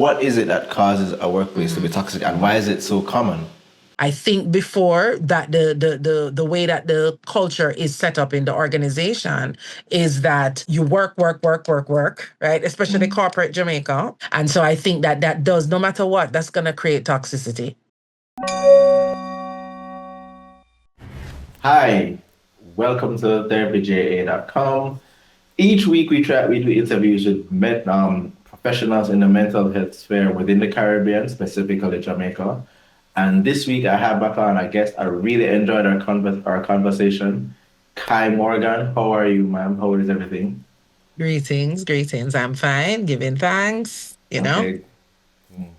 what is it that causes a workplace to be toxic, and why is it so common? I think before that the way that the culture is set up in the organization is that you work, right? Especially corporate Jamaica. And so I think that that does, no matter what, that's going to create toxicity. Hi, welcome to therapyja.com. Each week we do interviews with professionals in the mental health sphere within the Caribbean, specifically Jamaica. And this week I have back on a guest. I really enjoyed our conversation. Kai Morgan, how are you, ma'am? How is everything? Greetings. I'm fine, giving thanks. Okay,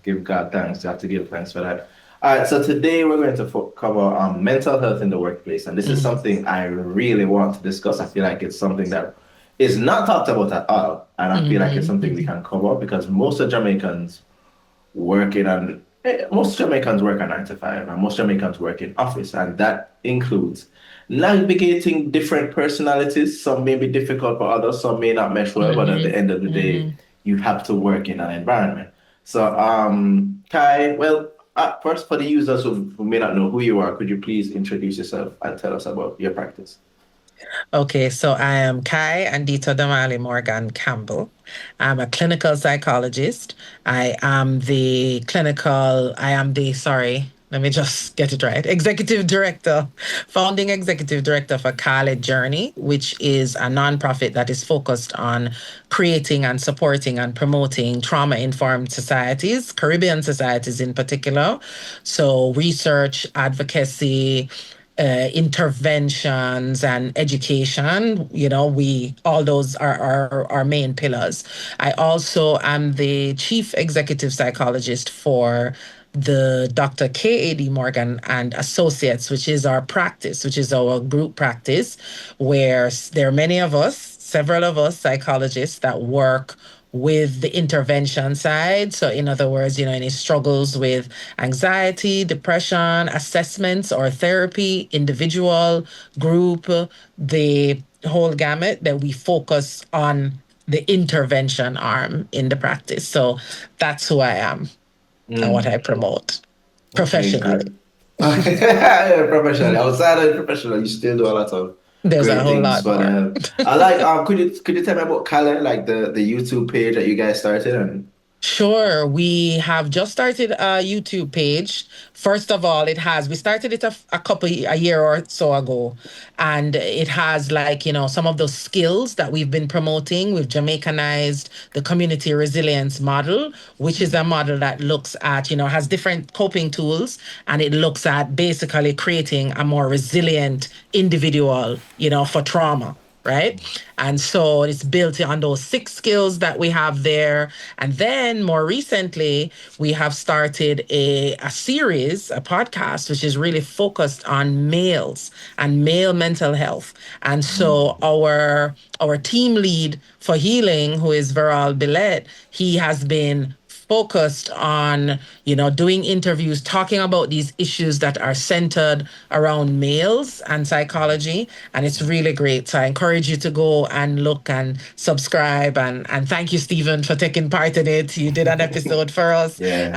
give God thanks. You have to give thanks for that. All right, so today we're going to cover mental health in the workplace, and this is Mhm. something I really want to discuss. I feel like it's something that is not talked about at all, and I feel like it's something we can cover because most Jamaicans work a 9 to 5, and most Jamaicans work in office, and that includes navigating different personalities. Some may be difficult for others, some may not mesh well, but at the end of the day, you have to work in an environment. So, Kai, well, first for the users who may not know who you are, could you please introduce yourself and tell us about your practice? Okay, so I am Kai Andita Damali Morgan Campbell. I'm a clinical psychologist. Let me just get it right. Founding executive director for KAD Journey, which is a nonprofit that is focused on creating and supporting and promoting trauma-informed societies, Caribbean societies in particular. So research, advocacy, interventions and education, we all those are our main pillars. I also am the chief executive psychologist for the Dr. KAD Morgan and Associates, which is our practice, which is our group practice, where there are many of us, several of us psychologists that work with the intervention side. So, in other words, any struggles with anxiety, depression, assessments or therapy, individual, group, the whole gamut, that we focus on the intervention arm in the practice. So, that's who I am and what I promote Okay, great. professionally. Yeah, professional. Outside of professional, you still do a lot of There's a great whole things. lot But more. I like could you tell me about Kale, like the YouTube page that you guys started and Sure. We have just started a YouTube page. First of all, we started it a year or so ago. And it has, like, some of those skills that we've been promoting. We've Jamaicanized the community resilience model, which is a model that looks at, has different coping tools, and it looks at basically creating a more resilient individual, for trauma, right? And so it's built on those 6 skills that we have there. And then more recently, we have started a series, a podcast, which is really focused on males and male mental health. And so our team lead for healing, who is Veral Billet, he has been focused on, doing interviews, talking about these issues that are centered around males and psychology. And it's really great. So I encourage you to go and look and subscribe. And thank you, Stephen, for taking part in it. You did an episode for us. yes.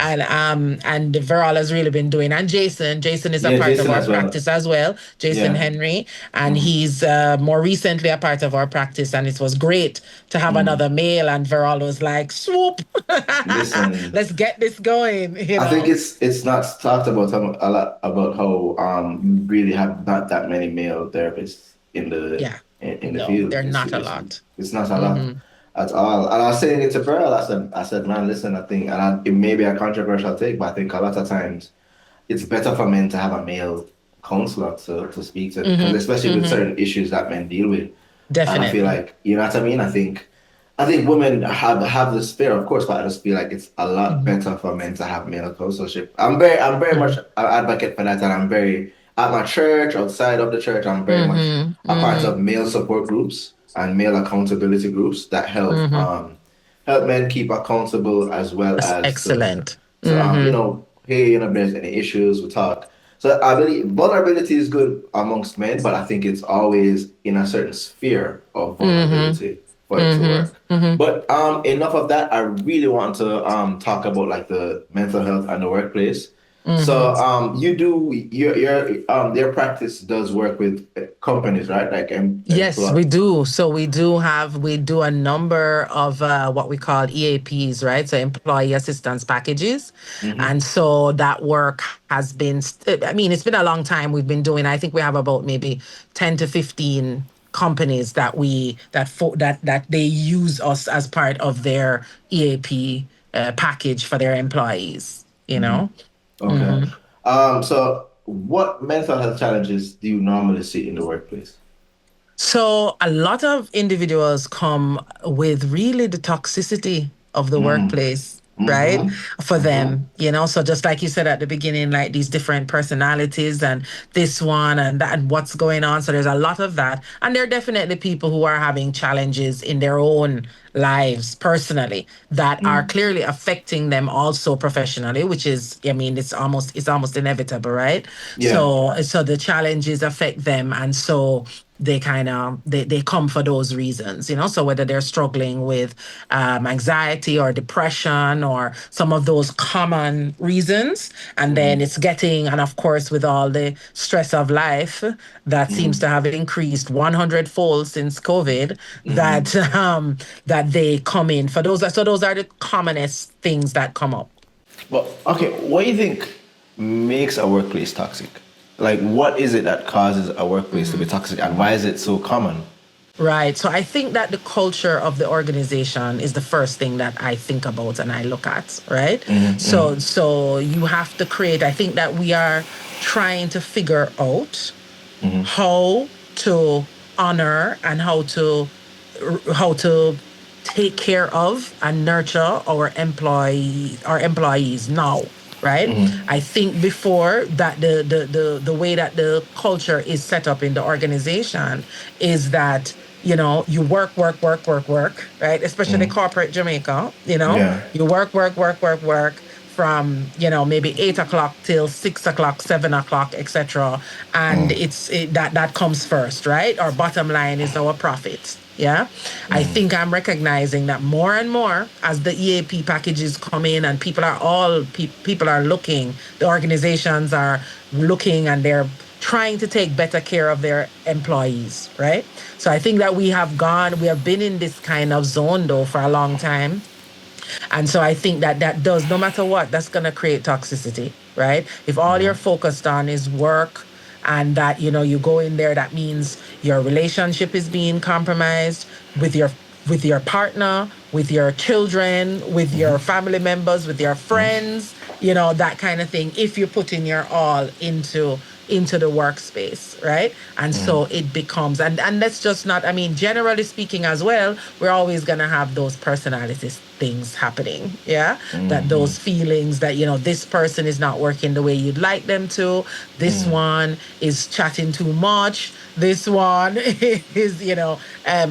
And Veral has really been doing. And Jason. Jason is a Yeah, part of Jason our as well. practice as well. Jason Yeah. Henry. And he's more recently a part of our practice. And it was great to have another male. And Veral was like, swoop. Listen, Let's get this going, I think it's not talked about a lot about how you really have not that many male therapists Yeah. in the No, field. they're not a lot. It's not a lot at all. And I was saying it to Pearl. I said, man, listen, I think, it may be a controversial take, but I think a lot of times it's better for men to have a male counselor to speak to, because especially with certain issues that men deal with. And I feel Definitely. like, you know what I mean? I think women have this fear, of course, but I just feel like it's a lot Mhm. better for men to have male counselorship. I'm very much Mhm. an advocate for that, and I'm very at my church, outside of the church, I'm very much Mhm. a part Mhm. of male support groups and male accountability groups that Mhm. help men keep accountable as well That's as excellent. to Mhm. hey, if there's any issues, we talk. So I believe vulnerability is good amongst men, but I think it's always in a certain sphere of Mhm. vulnerability. for it to Mm-hmm. work. Mm-hmm. But enough of that. I really want to talk about like the mental health and the workplace. Mm-hmm. So you do your practice does work with companies, right? Like Yes, employ. we do. So we do a number of what we call EAPs, right? So employee assistance packages. Mm-hmm. And so that work has been, I mean, it's been a long time we've been doing. I think we have about maybe 10 to 15 companies that that they use us as part of their EAP package for their employees, you Mm-hmm. know? Okay. So what mental health challenges do you normally see in the workplace? So a lot of individuals come with really the toxicity of the Mm. workplace, right? Mm-hmm. For Mm-hmm. them, so just like you said at the beginning, like these different personalities and this one and that and what's going on. So there's a lot of that. And there are definitely people who are having challenges in their own lives personally that are Mm. clearly affecting them also professionally, which is, I mean, it's almost inevitable, right? Yeah. So the challenges affect them, and so they come for those reasons, so whether they're struggling with anxiety or depression or some of those common reasons, and then Mm-hmm. it's getting, and of course with all the stress of life that seems Mm-hmm. to have increased 100-fold since COVID, Mm-hmm. that they come in for those. So those are the commonest things that come up. But okay, what do you think makes a workplace toxic? Like, what is it that causes a workplace to be toxic, and why is it so common? Right. So I think that the culture of the organization is the first thing that I think about and I look at, right? Mm-hmm. So you have to create, I think that we are trying to figure out Mm-hmm. how to honor and how to take care of and nurture our employees now, right? Mm-hmm. I think before that the way that the culture is set up in the organization is that you work, right? Especially Mm-hmm. corporate Jamaica, Yeah. you work from maybe 8 o'clock till 6 o'clock, 7 o'clock, etc. And Mm-hmm. that comes first, right? Our bottom line is our profit. Yeah, I think I'm recognizing that more and more as the EAP packages come in and people are looking, the organizations are looking, and they're trying to take better care of their employees, right? So I think that we have been in this kind of zone though for a long time, and so I think that does, no matter what, that's going to create toxicity, right? If all you're focused on is work, and that, you go in there, that means your relationship is being compromised with your partner, with your children, with your family members, with your friends, that kind of thing. If you're putting your all into the workspace, right? And so it becomes, and let's just not, I mean, generally speaking as well, we're always gonna have those personalities things happening. Yeah. That Mm-hmm. those feelings that, this person is not working the way you'd like them to. This one is chatting too much. This one is,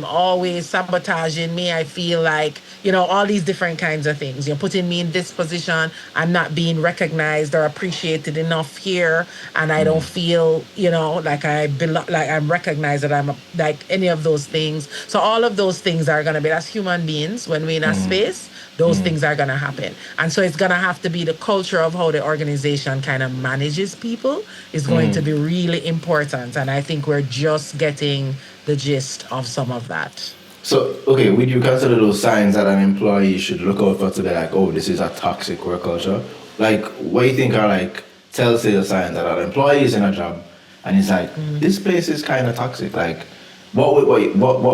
always sabotaging me. I feel like, all these different kinds of things. You're putting me in this position. I'm not being recognized or appreciated enough here. And I don't feel, like like I'm recognized, that like any of those things. So all of those things are going to be, as human beings, when we're in a space, those Mm-hmm. things are going to happen. And so it's going to have to be the culture of how the organization kind of manages people is going to be really important. And I think we're just getting the gist of some of that. So, okay, would you consider those signs that an employee should look out for to be like, oh, this is a toxic work culture? Like, what do you think are like telltale signs that an employee is in a job and it's like, this place is kind of toxic? Like, what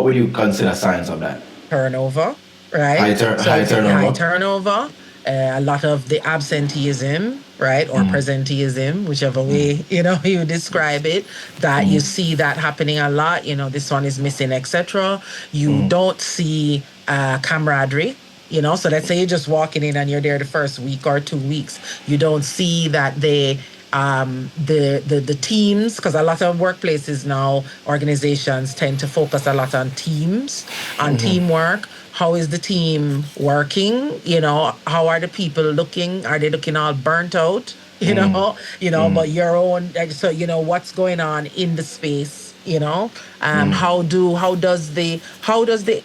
would you consider signs of that? Turnover, right? So High high turnover? turnover, a lot of the absenteeism, right? Or presenteeism, whichever way, you describe it, that you see that happening a lot. This one is missing, etc. You don't see camaraderie. So let's say you're just walking in and you're there the first week or 2 weeks. You don't see that the teams, because a lot of workplaces now, organizations tend to focus a lot on teams, on teamwork. How is the team working? How are the people looking? Are they looking all burnt out? But your own, so what's going on in the space, How does the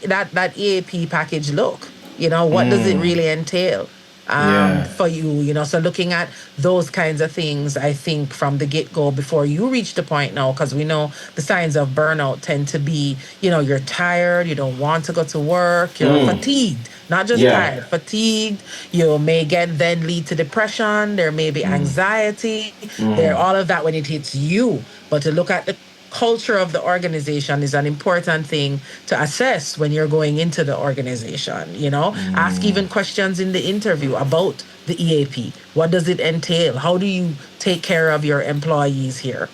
that EAP package look? What does it really entail Yeah. for you? So looking at those kinds of things, I think from the get-go, before you reach the point now, because we know the signs of burnout tend to be, you're tired, you don't want to go to work, you're fatigued, not just Yeah. tired, fatigued. You may get then lead to depression, there may be anxiety, there all of that when it hits you. But to look at the culture of the organization is an important thing to assess when you're going into the organization. Ask even questions in the interview about the EAP. What does it entail? How do you take care of your employees here?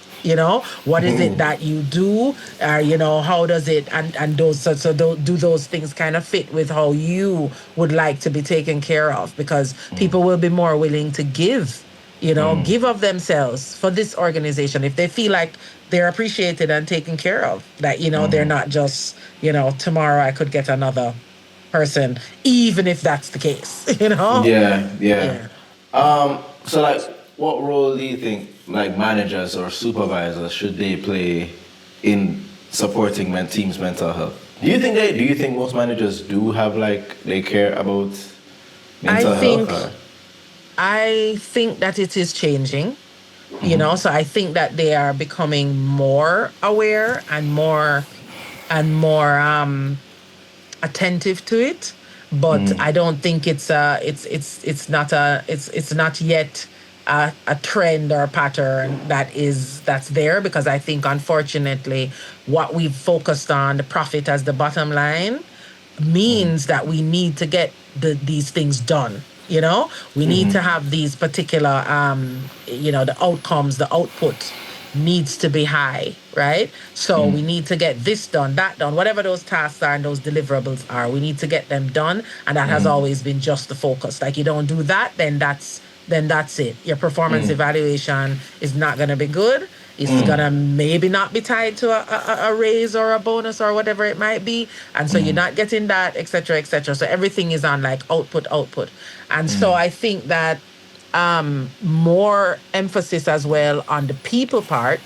What is it that you do? How does it, and those, do those things kind of fit with how you would like to be taken care of? Because people will be more willing to give of themselves for this organization if they feel like they're appreciated and taken care of, that they're not just, tomorrow I could get another person, even if that's the case. Yeah, yeah. Yeah. So like, what role do you think like managers or supervisors should they play in supporting teams' mental health? Do you think most managers do have like they care about i mental health think or? I think that it is changing. So I think that they are becoming more aware and more attentive to it. But I don't think it's not yet a trend or a pattern that's there, because I think, unfortunately, what we've focused on, the profit as the bottom line, means that we need to get these things done. We need to have these particular, the outcomes, the output needs to be high, right? So we need to get this done, that done, whatever those tasks are and those deliverables are, we need to get them done. And that has always been just the focus. Like, you don't do that, then that's it. Your performance evaluation is not going to be good. It's gonna maybe not be tied to a raise or a bonus or whatever it might be, and so you're not getting that, etc., etc. So everything is on like output, output, and so I think that more emphasis as well on the people part,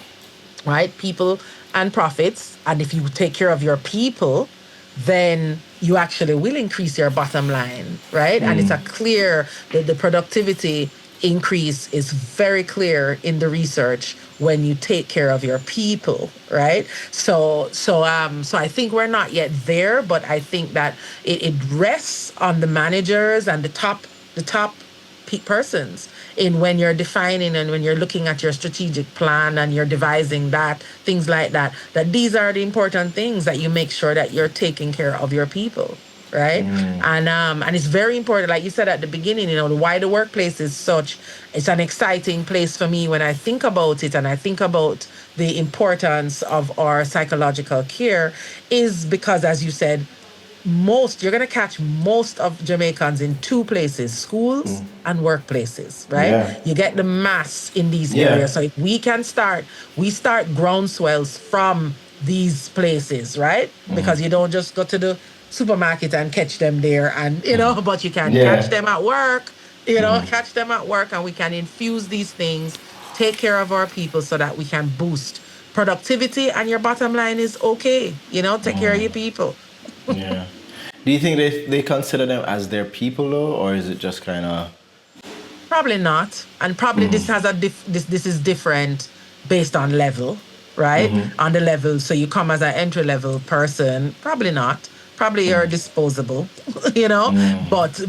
right? People and profits. And if you take care of your people, then you actually will increase your bottom line, right? And it's a clear, the productivity increase is very clear in the research when you take care of your people, right? So I think we're not yet there, but I think that it rests on the managers and the top persons in when you're defining and when you're looking at your strategic plan and you're devising that, things like that these are the important things, that you make sure that you're taking care of your people, right? And it's very important, like you said at the beginning, why the workplace is such, it's an exciting place for me when I think about it, and I think about the importance of our psychological care, is because, as you said, you're going to catch most of Jamaicans in two places: schools and workplaces, right? Yeah. You get the mass in these Yeah. areas. So if we start groundswells from these places, right? Because you don't just go to the supermarket and catch them there, and but you can catch Yeah. them at work, catch them at work, and we can infuse these things, take care of our people so that we can boost productivity, and your bottom line is okay, take care of your people. Yeah. Do you think they consider them as their people though, or is it just kind of? Probably not. And probably this has this is different based on level, right? On the level. So you come as an entry level person, probably not. Probably you're disposable, you know. But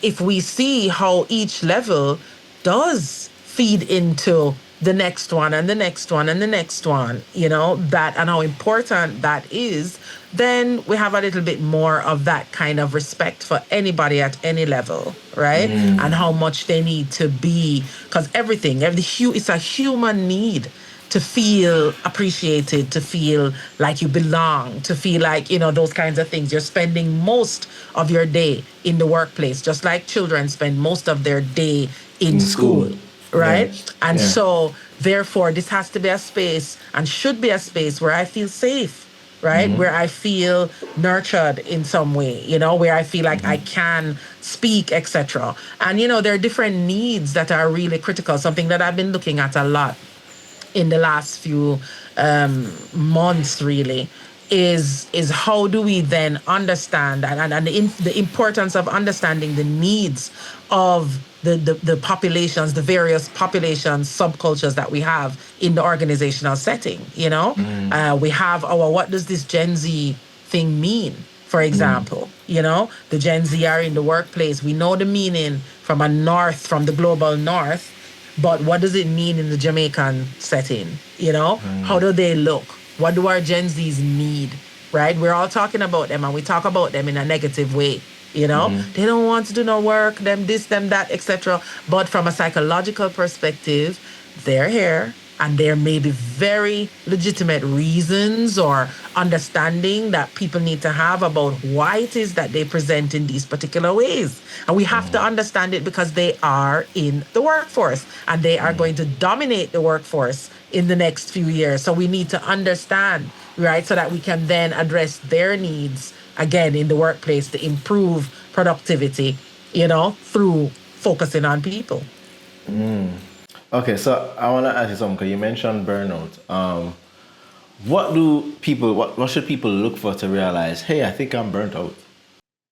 if we see how each level does feed into the next one and the next one and the next one, that, and how important that is, then we have a little bit more of that kind of respect for anybody at any level, right? And how much they need to be, because it's a human need to feel appreciated, to feel like you belong, to feel like, those kinds of things. You're spending most of your day in the workplace, just like children spend most of their day in In school, school. Yeah. right? And Yeah. so, therefore, this has to be a space, and should be a space, where I feel safe, right? Where I feel nurtured in some way, where I feel like I can speak, etc. And, there are different needs that are really critical, something that I've been looking at a lot in the last few months really is how do we then understand and the importance of understanding the needs of the populations, the various populations, subcultures that we have in the organizational setting. We have our, what does this Gen Z thing mean? For example, the Gen Z are in the workplace. We know the meaning from the global north, but what does it mean in the Jamaican setting? How do they look? What do our Gen Zs need? Right? We're all talking about them and we talk about them in a negative way. They don't want to do no work, them this, them that, etc. But from a psychological perspective, they're here and there may be very legitimate reasons or understanding that people need to have about why it is that they present in these particular ways. And we have to understand it because they are in the workforce and they are going to dominate the workforce in the next few years. So we need to understand, right, so that we can then address their needs again in the workplace to improve productivity, through focusing on people. Okay, so I want to ask you something because you mentioned burnout. What should people look for to realize, hey, I think I'm burnt out?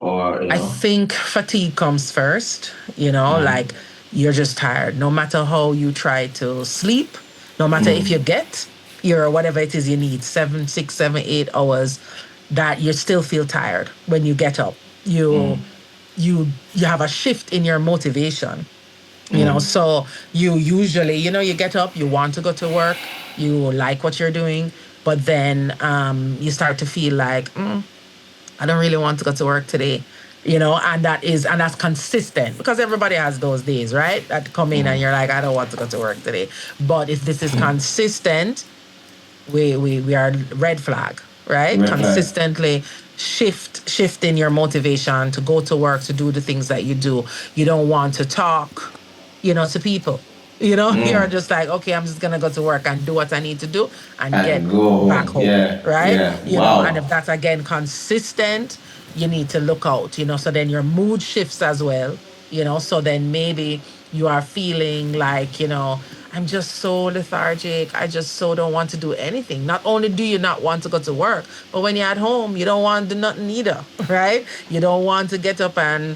Or, I think fatigue comes first, like you're just tired. No matter how you try to sleep, no matter if you get your whatever it is you need, 7, 6, 7, 8 hours, that you still feel tired when you get up. You have a shift in your motivation. So you usually, you get up, you want to go to work, you like what you're doing, but then you start to feel like, I don't really want to go to work today, and that's consistent because everybody has those days, right? That come in and you're like, I don't want to go to work today. But if this is consistent, we are red flag, right? Red flag. Consistently shifting your motivation to go to work, to do the things that you do. You don't want to talk, to people. You're just like, okay, I'm just gonna go to work and do what I need to do and get go back home. home. Yeah, Right? yeah. Wow. And if that's again consistent, you need to look out, so then your mood shifts as well, so then maybe you are feeling like, I'm just so lethargic. I just so don't want to do anything. Not only do you not want to go to work, but when you're at home, you don't want to do nothing either, right? You don't want to get up and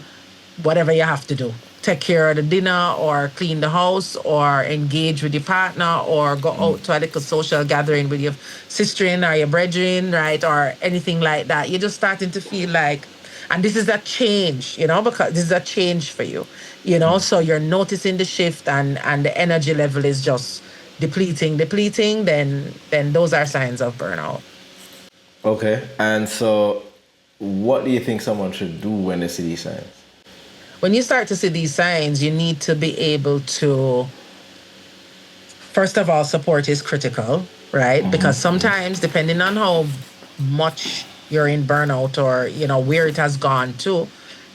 whatever you have to do. Take care of the dinner or clean the house or engage with your partner or go out to a little social gathering with your sister or your brethren, right? Or anything like that. You're just starting to feel like, and this is a change, because this is a change for you, so you're noticing the shift and the energy level is just depleting, then those are signs of burnout. Okay, and so what do you think someone should do when they see these signs? When you start to see these signs, you need to be able to, first of all, support is critical, right? Because sometimes, depending on how much you're in burnout or, where it has gone to,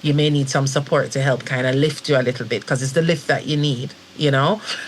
you may need some support to help kind of lift you a little bit because it's the lift that you need,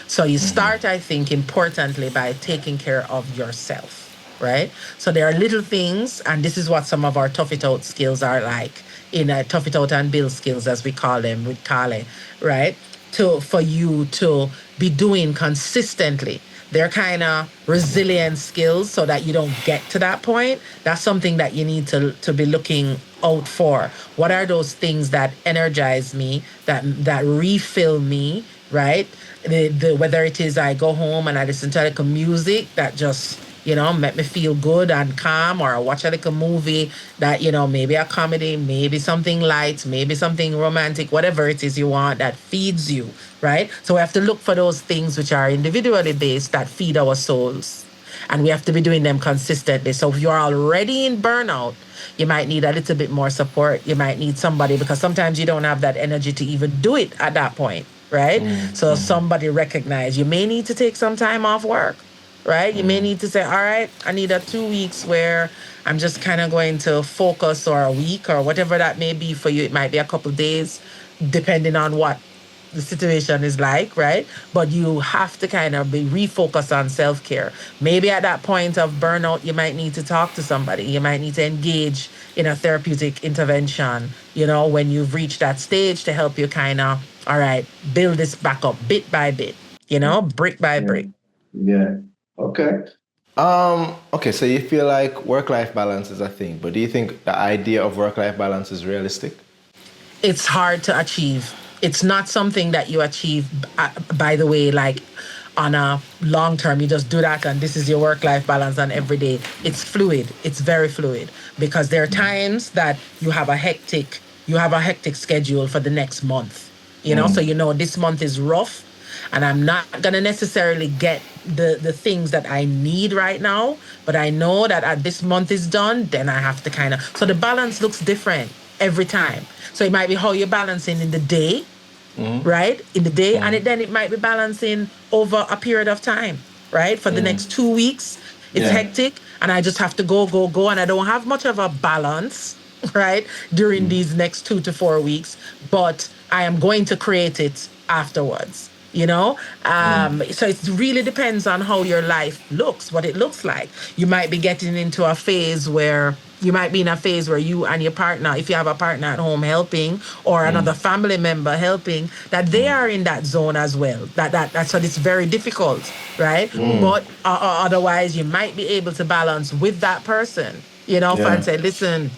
So you start, I think, importantly by taking care of yourself. Right? So there are little things, and this is what some of our tough it out skills are like in tough it out and build skills, as we call them with Kale, right? For you to be doing consistently. They're kind of resilient skills so that you don't get to that point. That's something that you need to be looking out for. What are those things that energize me, that refill me, right? Whether it is I go home and I listen to like music that just make me feel good and calm, or I watch a little movie that, maybe a comedy, maybe something light, maybe something romantic, whatever it is you want that feeds you, right? So we have to look for those things which are individually based that feed our souls. And we have to be doing them consistently. So if you're already in burnout, you might need a little bit more support. You might need somebody because sometimes you don't have that energy to even do it at that point, right? So somebody recognize you may need to take some time off work, right? You may need to say, all right, I need a 2 weeks where I'm just kind of going to focus, or a week, or whatever that may be for you. It might be a couple days, depending on what the situation is like, right? But you have to kind of be refocused on self-care. Maybe at that point of burnout, you might need to talk to somebody. You might need to engage in a therapeutic intervention, when you've reached that stage to help you kind of, all right, build this back up bit by bit, brick by brick. Yeah. Okay. Okay, so you feel like work-life balance is a thing, but do you think the idea of work-life balance is realistic? It's hard to achieve. It's not something that you achieve, by the way, like on a long term. You just do that and this is your work life balance and every day. It's fluid. It's very fluid because there are times that you have a hectic schedule for the next month. So this month is rough and I'm not gonna necessarily get the things that I need right now, but I know that at this month is done, then I have to kind of so the balance looks different every time. So it might be how you're balancing in the day, right? In the day, and then it might be balancing over a period of time, right? For the next 2 weeks, it's hectic, and I just have to go, go, go, and I don't have much of a balance, right? During these next 2 to 4 weeks, but I am going to create it afterwards. So it really depends on how your life looks, what it looks like. You might be getting into a phase where you might be in a phase where you and your partner, if you have a partner at home helping or another family member helping, that they are in that zone as well. That's so it's very difficult, right? But otherwise, you might be able to balance with that person. And say, listen,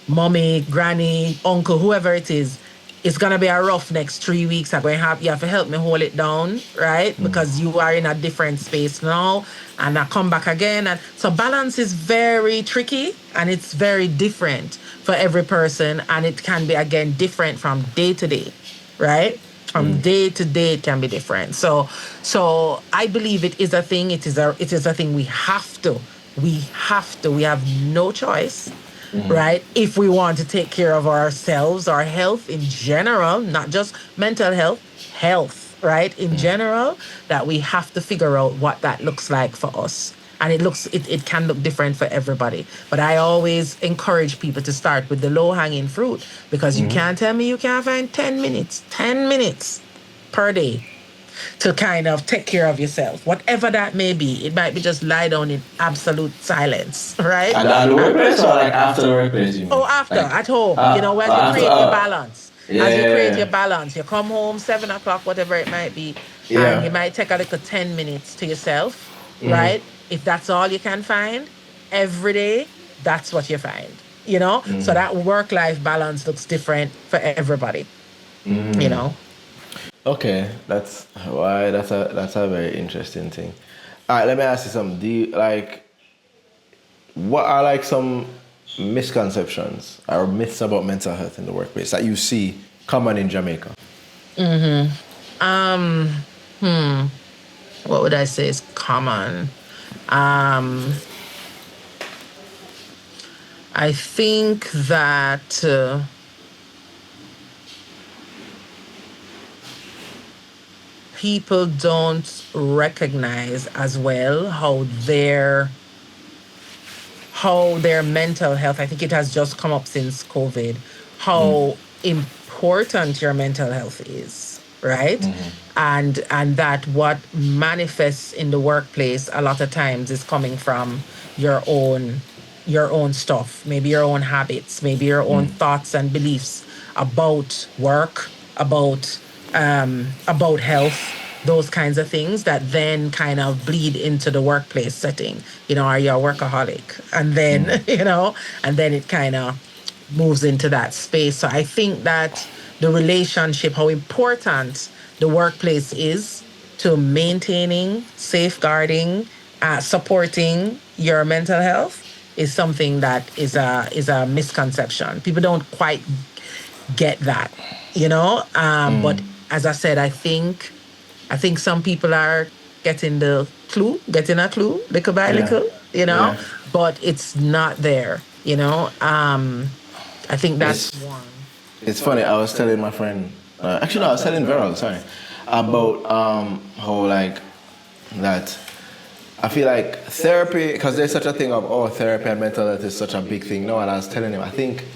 mommy, granny, uncle, whoever it is, it's gonna be a rough next 3 weeks. You have to help me hold it down, right? Because you are in a different space now, and I come back again. And so balance is very tricky and it's very different for every person, and it can be again different from day to day, right? From day to day, it can be different. So I believe it is a thing. It is a thing we have to. We have no choice, right? If we want to take care of ourselves, our health in general, not just mental health, right? In general, that we have to figure out what that looks like for us. And it can look different for everybody. But I always encourage people to start with the low hanging fruit, because you can't tell me you can't find 10 minutes per day to kind of take care of yourself, whatever that may be. It might be just lie down in absolute silence, right? At the workplace or like after the workplace, you mean? Oh, after, Like, at home, when you after, create your balance. As you create yeah. your balance, you come home 7 o'clock, whatever it might be, Yeah. and you might take a little 10 minutes to yourself, right? If that's all you can find every day, that's what you find, So that work-life balance looks different for everybody, Okay, that's why that's a very interesting thing. All right, let me ask you something. Do you what are like some misconceptions or myths about mental health in the workplace that you see common in Jamaica? What would I say is common? I think that people don't recognize as well how their mental health, I think it has just come up since COVID, how important your mental health is, right? And that what manifests in the workplace a lot of times is coming from your own stuff, maybe your own habits, maybe your own thoughts and beliefs about work, about health, those kinds of things that then kind of bleed into the workplace setting. Are you a workaholic? And then, and then it kind of moves into that space. So I think that the relationship, how important the workplace is to maintaining, safeguarding, supporting your mental health is something that is a misconception. People don't quite get that, But as I said, I think some people are getting a clue, little by little, but it's not there, I think that's one. It's funny. I was telling my friend, actually, no, I was telling Veral, sorry, about how like that. I feel like therapy, because there's such a thing of therapy and mental health is such a big thing. No, and I was telling him, I think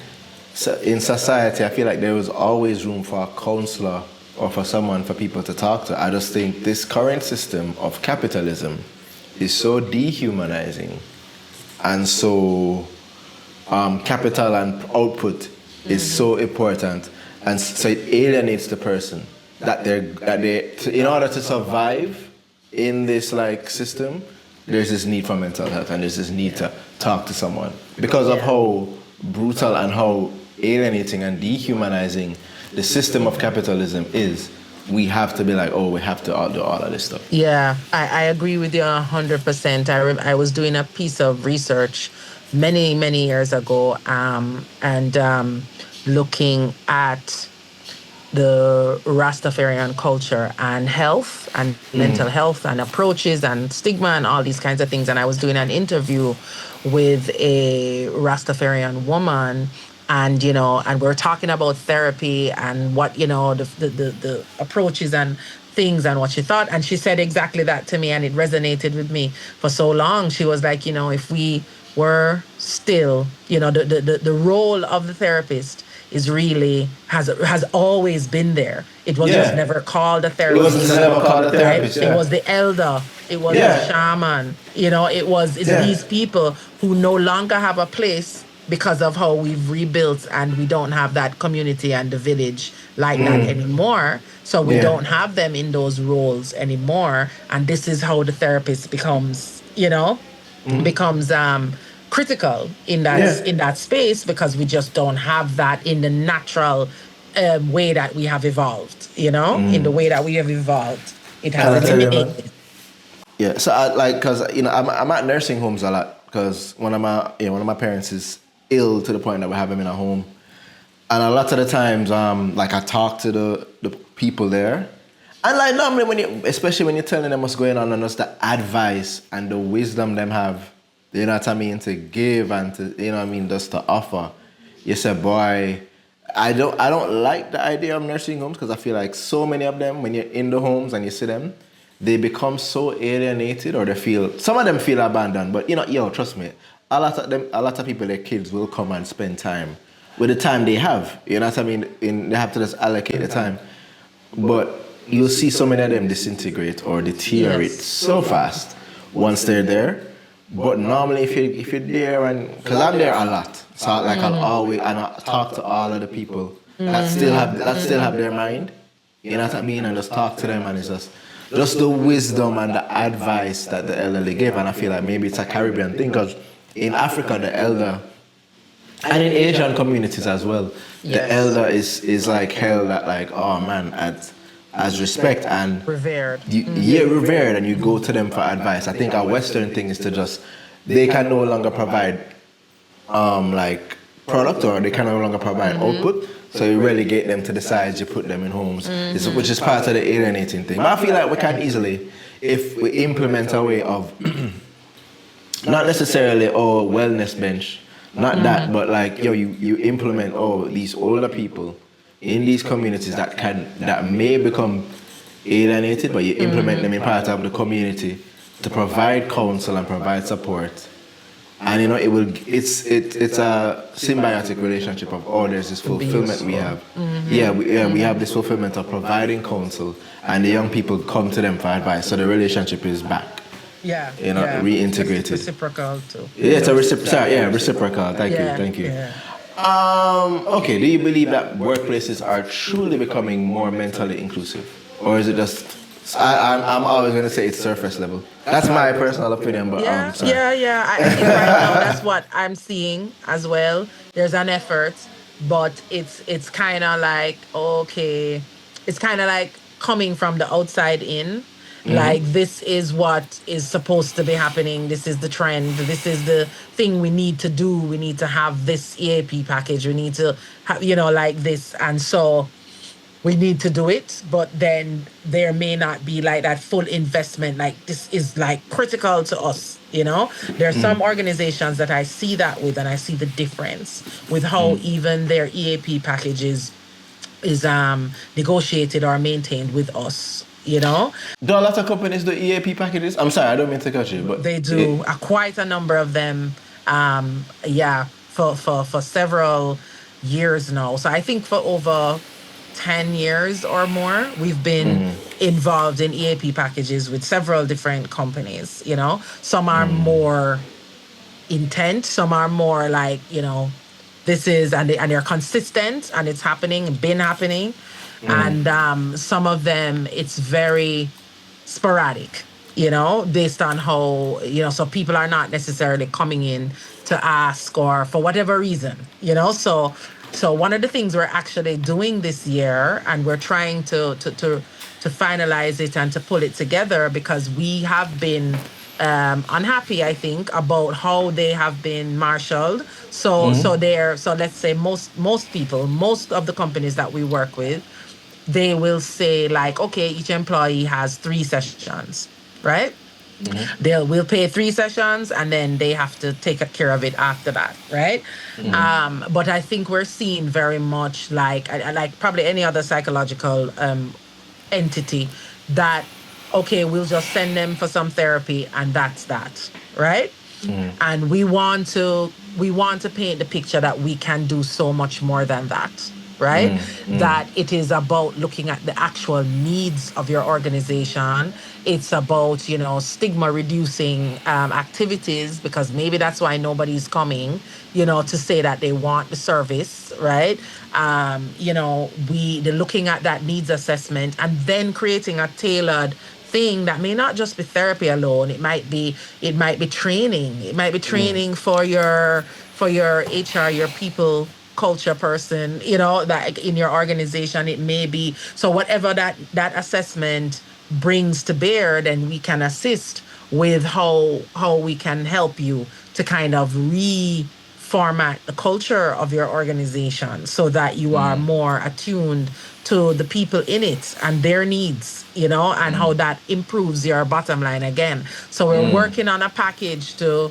in society, I feel like there was always room for a counselor or for people to talk to. I just think this current system of capitalism is so dehumanizing and so capital and output is so important, and so it alienates the person that they in order to survive in this like system, there's this need for mental health and there's this need to talk to someone because of how brutal and how alienating and dehumanizing the system of capitalism is. We have to be like, oh, we have to do all of this stuff. Yeah, I agree with you 100%. I was doing a piece of research many years ago, and looking at the Rastafarian culture and health and mental health and approaches and stigma and all these kinds of things. And I was doing an interview with a Rastafarian woman, and and we're talking about therapy and what the approaches and things and what she thought, and she said exactly that to me, and it resonated with me for so long. She was like, if we were still, the role of the therapist is really has always been there. It was just never called a therapist. It was never called a therapist. It was the elder. It was the shaman. It's these people who no longer have a place because of how we've rebuilt, and we don't have that community and the village like that anymore. So we don't have them in those roles anymore. And this is how the therapist becomes, becomes critical in that space, because we just don't have that in the natural way that we have evolved. In the way that we have evolved, it has eliminated. Yeah, so because I'm at nursing homes a lot because one of my parents is ill to the point that we have him in a home, and a lot of the times I talk to the people there, and normally especially when you're telling them what's going on and just the advice and the wisdom them have, to give and to just to offer, you say, boy, I don't like the idea of nursing homes, because I feel like so many of them, when you're in the homes and you see them, they become so alienated, or some of them feel abandoned. But trust me, a lot of people, their kids will come and spend time with the time they have. They have to just allocate the time. But you'll see so many of them disintegrate or deteriorate so fast once they're there. But normally, if you're there, and because I'm there a lot, so I'll always I talk to all of the people that still have their mind. And just talk to them, and it's just the wisdom and the advice that the elderly give. And I feel like maybe it's a Caribbean thing, because in Africa, the elder, and in Asian communities as well, the elder is held at oh man, as respect and revered. Revered, and you go to them for advice. I think our Western thing is they can no longer provide product, or they can no longer provide output. So you relegate them to the sides, you put them in homes, which is part of the alienating thing. But I feel like we can easily, if we implement a way of, not necessarily wellness bench, not that, but you implement these older people in these communities that may become alienated, but you implement them in part of the community to provide counsel and provide support. And it's a symbiotic relationship of there's this fulfillment we have. We have this fulfillment of providing counsel, and the young people come to them for advice, so the relationship is back. Reintegrated. It's reciprocal too. Yeah, it's a reciprocal. Thank you. Yeah. Okay, do you believe that workplaces are truly becoming more mentally inclusive, or is it just? I'm always going to say it's surface level. That's my personal opinion, but I think right now that's what I'm seeing as well. There's an effort, but it's kind of like, okay, it's kind of like coming from the outside in. Like, this is what is supposed to be happening. This is the trend. This is the thing we need to do. We need to have this EAP package. We need to have, like this. And so we need to do it, but then there may not be that full investment. This is critical to us, There are some organizations that I see that with, and I see the difference with how even their EAP packages is negotiated or maintained with us. Do a lot of companies do EAP packages? I'm sorry, I don't mean to cut you, but they do. Quite a number of them. For several years now. So I think for over 10 years or more, we've been involved in EAP packages with several different companies. Some are more intense. Some are more this is, and they're consistent, and it's been happening. And some of them, it's very sporadic. based on how, so people are not necessarily coming in to ask or for whatever reason, so one of the things we're actually doing this year, and we're trying to finalize it and to pull it together, because we have been unhappy, I think, about how they have been marshaled. So let's say most people, most of the companies that we work with, they will say like, okay, each employee has 3 sessions, right? We'll pay 3 sessions, and then they have to take care of it after that, right? But I think we're seeing very much like probably any other psychological entity, that okay, we'll just send them for some therapy and that's that, right? And we want to paint the picture that we can do so much more than that, right? That it is about looking at the actual needs of your organization. It's about, stigma reducing activities, because maybe that's why nobody's coming, to say that they want the service, right? They're looking at that needs assessment, and then creating a tailored thing that may not just be therapy alone. It might be training. It might be training for your HR, your people culture person, that in your organization. It may be, so whatever that assessment brings to bear, then we can assist with how we can help you to kind of reformat the culture of your organization, so that you are more attuned to the people in it and their needs, and how that improves your bottom line again. So we're working on a package to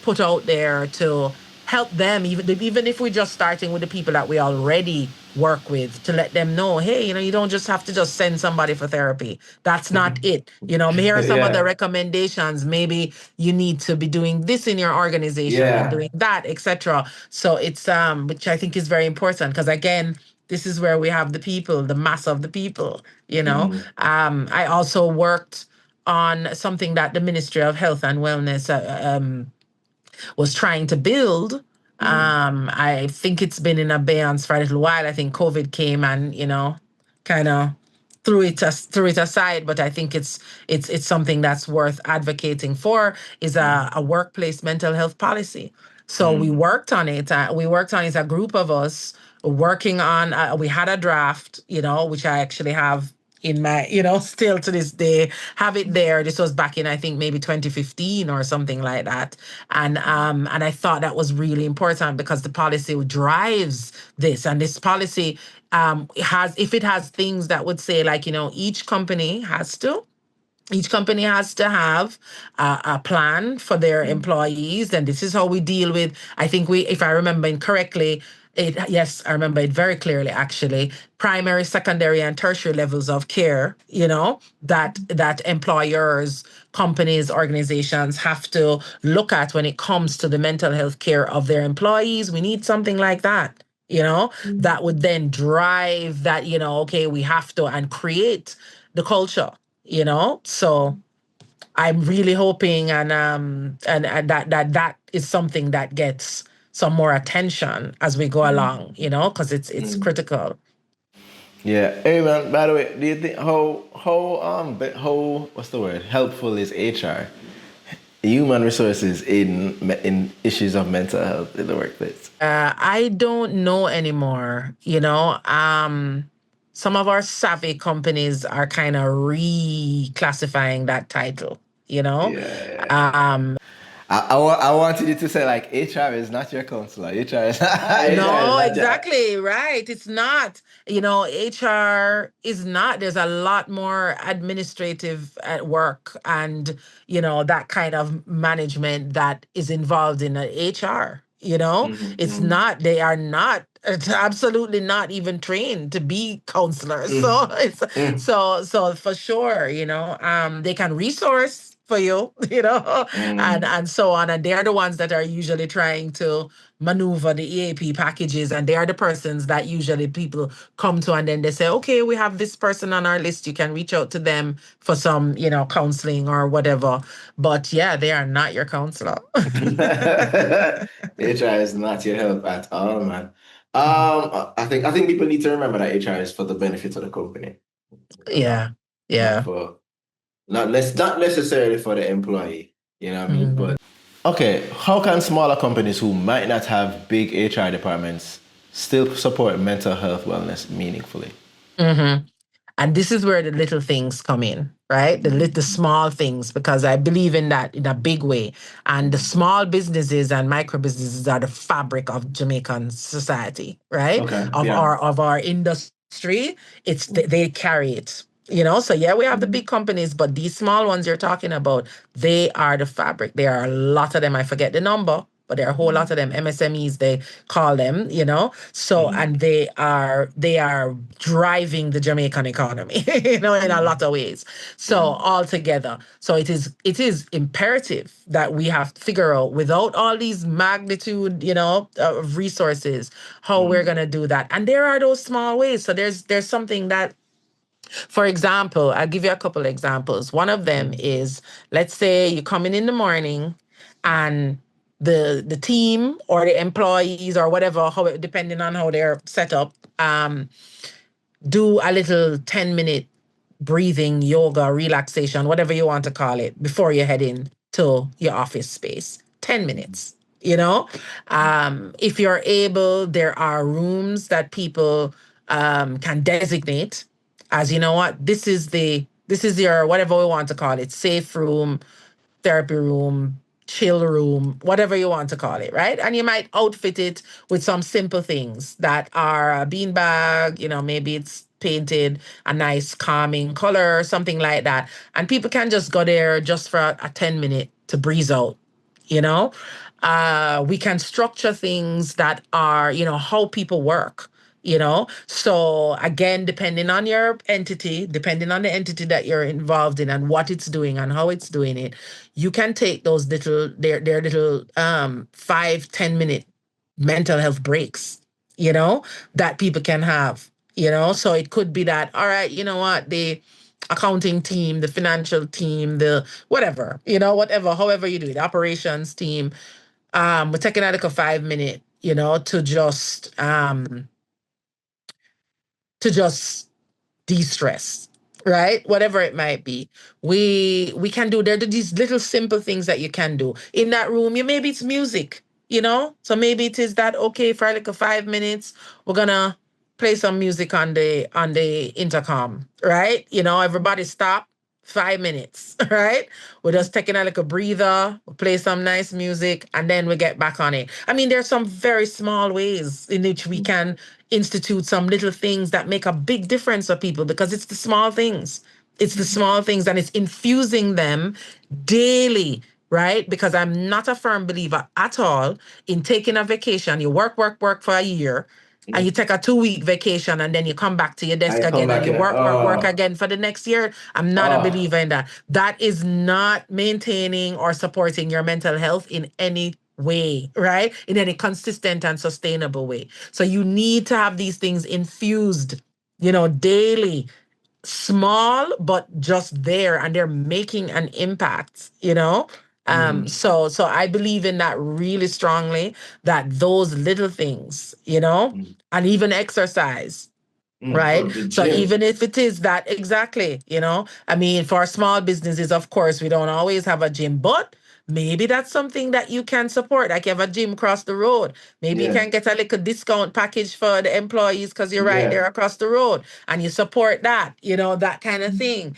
put out there to help them, even if we're just starting with the people that we already work with, to let them know, hey, you don't just have to just send somebody for therapy. That's not it. Here are some of the recommendations. Maybe you need to be doing this in your organization and doing that, etc. So it's which I think is very important, because again, this is where we have the people, the mass of the people. I also worked on something that the Ministry of Health and Wellness was trying to build. I think it's been in abeyance for a little while. I think COVID came and, kind of threw it aside. But I think it's something that's worth advocating for, is a workplace mental health policy. So we worked on it. A group of us working on. We had a draft, which I actually have in my, still to this day, have it there. This was back in, I think, maybe 2015 or something like that. And I thought that was really important, because the policy drives this, and this policy if it has things that would say, like, each company has to have a plan for their employees, and this is how we deal with. I think if I remember incorrectly, yes, I remember it very clearly, actually. Primary, secondary, and tertiary levels of care, that employers, companies, organizations have to look at when it comes to the mental health care of their employees. We need something like that, that would then drive that, okay, we have to, and create the culture, so I'm really hoping, and that is something that gets some more attention as we go along, because it's critical. Yeah. Hey man, by the way, do you think how what's the word? Helpful is HR, human resources, in issues of mental health in the workplace? I don't know anymore. Some of our savvy companies are kind of reclassifying that title. I wanted you to say, like, HR is not your counselor. HR is No, exactly right. It's not. HR is not. There's a lot more administrative at work, and that kind of management that is involved in HR. It's not. They are not. It's absolutely not even trained to be counselors. So so for sure, they can resource for you, and so on. And they're the ones that are usually trying to maneuver the EAP packages, and they are the persons that usually people come to, and then they say, okay, we have this person on our list, you can reach out to them for some, counseling or whatever. But yeah, they are not your counselor. HR is not your help at all, man. I think people need to remember that HR is for the benefit of the company, Yeah, not yeah. for Not necessarily for the employee, you know what I mean? Mhm. But Okay, how can smaller companies who might not have big HR departments still support mental health wellness meaningfully? Mhm. And this is where the little things come in, right? The small things, because I believe in that in a big way. And the small businesses and micro businesses are the fabric of Jamaican society, right? okay, Of yeah. our industry. They carry it. So yeah, we have the big companies, but these small ones you're talking about, they are the fabric. There are a lot of them. I forget the number, but there are a whole lot of them. MSMEs, they call them. So, and they are driving the Jamaican economy, in a lot of ways. So altogether, so it is imperative that we have to figure out, without all these magnitude, of resources, how we're gonna do that. And there are those small ways. So there's something that, for example, I'll give you a couple of examples. One of them is, let's say you come in the morning, and the team or the employees or whatever, depending on how they're set up, do a little 10-minute breathing, yoga, relaxation, whatever you want to call it, before you head in to your office space. 10 minutes. If you're able, there are rooms that people can designate as, what, this is your, whatever we want to call it, safe room, therapy room, chill room, whatever you want to call it, right? And you might outfit it with some simple things that are a beanbag, maybe it's painted a nice calming color, something like that. And people can just go there just for a 10-minute to breeze out, you know? We can structure things that are, how people work. So again, depending on your entity, depending on the entity that you're involved in and what it's doing and how it's doing it, you can take those their little 5-10 minute mental health breaks, that people can have. So it could be that, all right, you know what, the accounting team, the financial team, the whatever, whatever, however you do it, operations team, we're taking like a 5 minute, to just de-stress, right? Whatever it might be. We can do, there are these little simple things that you can do in that room. Maybe it's music, so maybe it is that, okay, for like a 5 minutes, we're gonna play some music on the intercom, right? Everybody stop. 5 minutes, right? We're just taking a little breather, we play some nice music, and then we get back on it. I mean, there's some very small ways in which we can institute some little things that make a big difference for people, because it's the small things. It's the small things, and it's infusing them daily, right? Because I'm not a firm believer at all in taking a vacation. You work, work, work for a year, and you take a 2-week vacation, and then you come back to your desk I come again and back you in. work, work, work again for the next year. I'm not a Oh, believer in that. That is not maintaining or supporting your mental health in any way, right? In any consistent and sustainable way. So you need to have these things infused, daily, small, but just there, and they're making an impact. So I believe in that really strongly, that those little things, and even exercise, right? the So gym. even if it is that, exactly, I mean, for small businesses, of course, we don't always have a gym, but maybe that's something that you can support. Like, you have a gym across the road. Maybe you Yeah, can get a little discount package for the employees because you're right yeah. there across the road, and you support that, that kind of thing.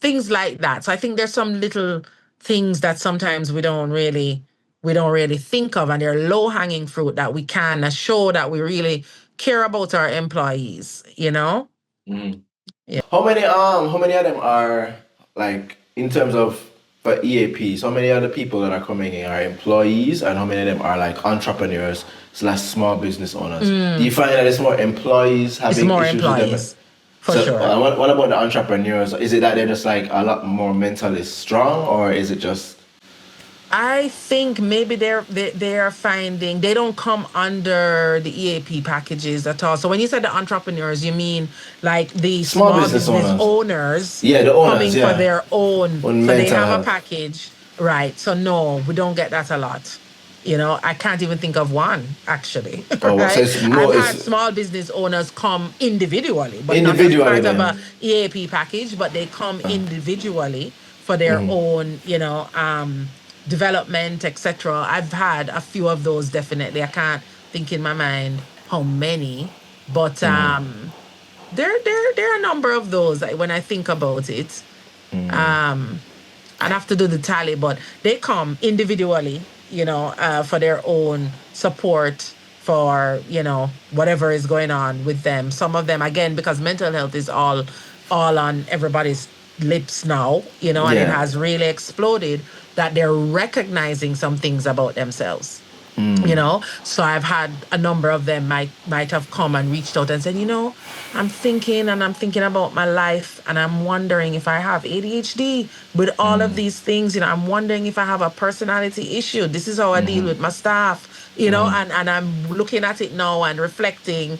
Things like that. So I think there's some little things that sometimes we don't really think of, and they're low hanging fruit that we can show that we really care about our employees. Mm. Yeah. How many of them are, like, in terms of for EAPs? How many of the people that are coming in are employees, and how many of them are like entrepreneurs slash small business owners? Do you find that it's more employees It's having more issues with them? employees, for So, sure. what about the entrepreneurs? Is it that they're just like a lot more mentally strong, or is it just I think maybe they are finding they don't come under the EAP packages at all. So when you said the entrepreneurs, you mean like the small small business business owners? owners Yeah, the owners, coming for yeah, their own. on So they mental have a health. package, right? So no, we don't get that a lot. I can't even think of one actually, Oh, wow. So right? it's I've more, had it's small business owners come individually, but not as individually part of a then. EAP package, but they come individually for their own, development, etc. I've had a few of those definitely. I can't think in my mind how many, but there are a number of those like, when I think about it. Um, I'd have to do the tally, but they come individually, for their own support for, whatever is going on with them. Some of them, again, because mental health is all on everybody's lips now, and it Yeah. has really exploded that they're recognizing some things about themselves. So I've had a number of them might have come and reached out and said, I'm thinking about my life and I'm wondering if I have ADHD with all of these things. I'm wondering if I have a personality issue. This is how I deal with my staff, and I'm looking at it now and reflecting,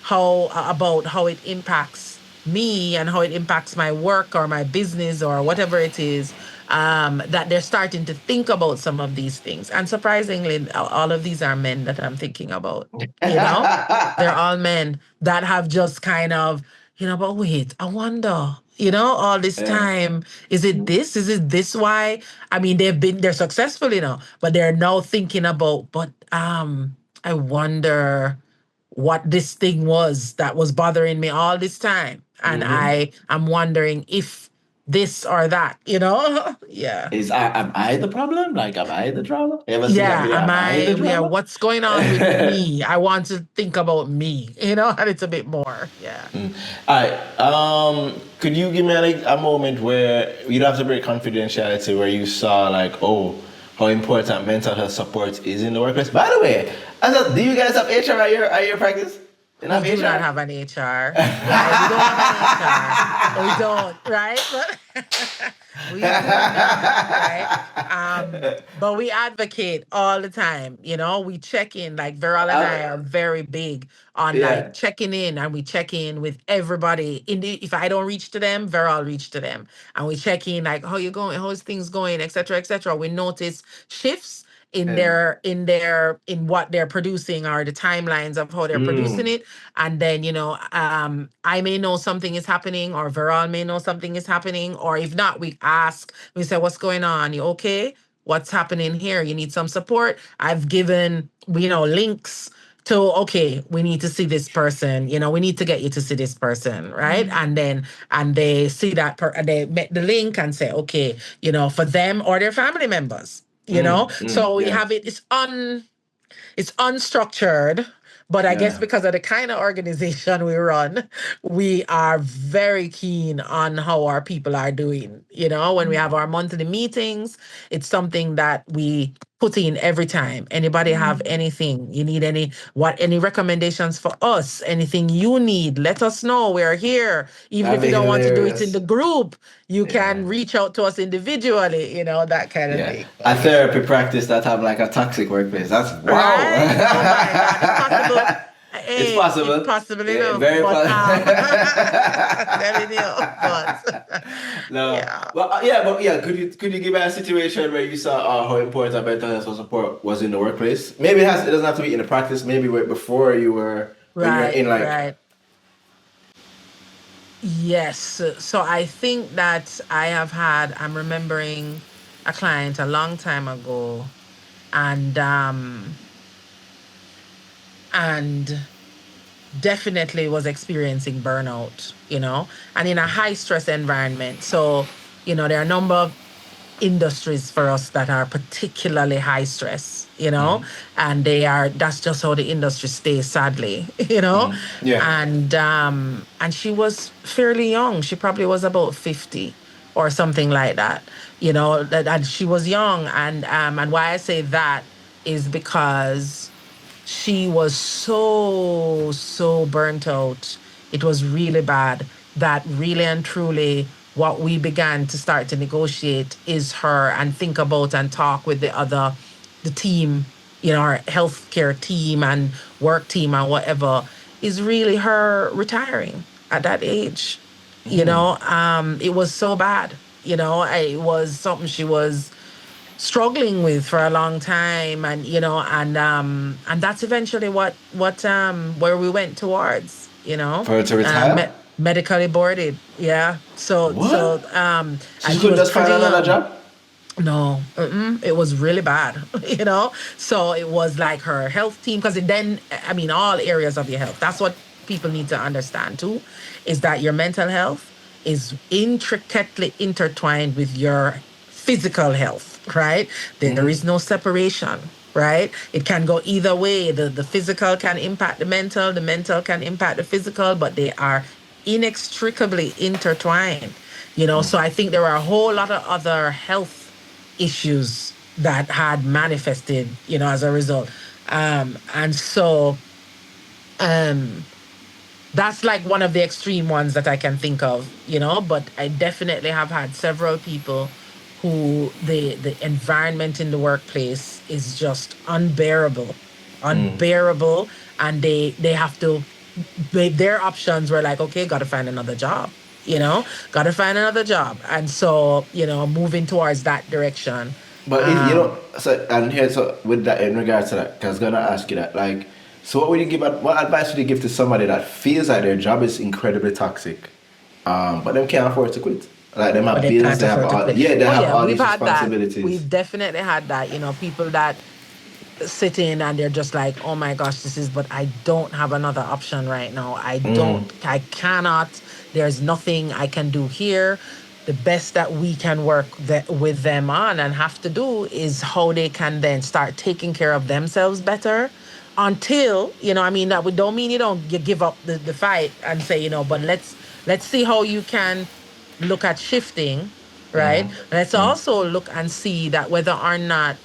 how about how it impacts me and how it impacts my work or my business or whatever it is, that they're starting to think about some of these things. And surprisingly, all of these are men that I'm thinking about, they're all men that have just kind of, but wait, I wonder, all this Yeah. time, is it this? Is it this why? I mean, they're successful, but they're now thinking about, but I wonder what this thing was that was bothering me all this time. And I'm wondering if this or that, yeah. Am I the problem? Like, am I the trouble? You ever see that Yeah, video? Am I the yeah, trouble? what's going on with me? I want to think about me, and it's a bit more. Yeah. All right. Could you give me a moment where you don't have to break confidentiality, where you saw like, oh, how important mental health support is in the workplace? By the way, do you guys have HR at your practice? You We have do not HR? have an HR, right? We don't have an HR. We don't, right? But we do not, right? But we advocate all the time. We check in. Like Veral and I are very big on like Yeah. checking in, and we check in with everybody. If I don't reach to them, Veral reach to them, and we check in like how you going, how's things going, etc., etc. We notice shifts in Yeah. in what they're producing or the timelines of how they're producing Mm. it. And then, I may know something is happening, or Veral may know something is happening, or if not, we say, what's going on? You okay? What's happening here? You need some support? I've given, links to, okay, we need to see this person, we need to get you to see this person, right? And they see that, they met the link and say, okay, for them or their family members, so we Yeah. have it, it's unstructured, but I guess Yeah. because of the kind of organization we run, we are very keen on how our people are doing. When we have our monthly meetings, it's something that we put in every time. Anybody have anything? You need any recommendations for us? Anything you need? Let us know. We're here. Even That'd if you be don't want to do it in hilarious. the group, you Yeah. can reach out to us individually, that kind of Yeah. thing. A therapy practice that have like a toxic workplace. That's wow. Right? Oh my God. It's possible. It's Hey, it's possible. possible Yeah, enough. very But possible. telling you, but No, yeah. but yeah. Could you give me a situation where you saw how important mental health support was in the workplace? Maybe it doesn't have to be in the practice. Maybe before you were when you were Right, in like. right. Yes. So I think that I'm remembering a client a long time ago, and and definitely was experiencing burnout, and in a high stress environment. So, there are a number of industries for us that are particularly high stress, and that's just how the industry stays, sadly, Yeah. and she was fairly young. She probably was about 50 or something like that, and she was young. And why I say that is because she was so burnt out. It was really bad, that really and truly what we began to start to negotiate is her and think about and talk with the team, our healthcare team and work team and whatever, is really her retiring at that age. It was so bad. It was something she was struggling with for a long time, and and that's eventually what where we went towards, For her to retire? medically boarded. Yeah. So What? So and she she couldn't was just find pretty another young. job? No, it was really bad, So it was like her health team, because it then, I mean, all areas of your health. That's what people need to understand too, is that your mental health is intricately intertwined with your physical health, right? There is no separation, right? It can go either way. The physical can impact the mental can impact the physical, but they are inextricably intertwined. So I think there are a whole lot of other health issues that had manifested, as a result. And so um, that's like one of the extreme ones that I can think of, but I definitely have had several people who the environment in the workplace is just unbearable, and they have to, their options were like, okay, got to find another job, got to find another job. And so, moving towards that direction. But if you don't, so and here, so with that in regards to that, 'cause I was gonna ask you that, like, so what would you give? What advice would you give to somebody that feels like their job is incredibly toxic, but them can't afford to quit? Like them But have they bills, can't they have afford to all, quit. yeah, they Oh have yeah, all we've these had that. responsibilities. We've definitely had that. People that sit in and they're just like, oh my gosh, but I don't have another option right now. I cannot. There's nothing I can do here. The best that we can work with them on and have to do is how they can then start taking care of themselves better, until, I mean, that we don't mean you give up the fight and say, but let's see how you can look at shifting, right? Let's also look and see that whether or not,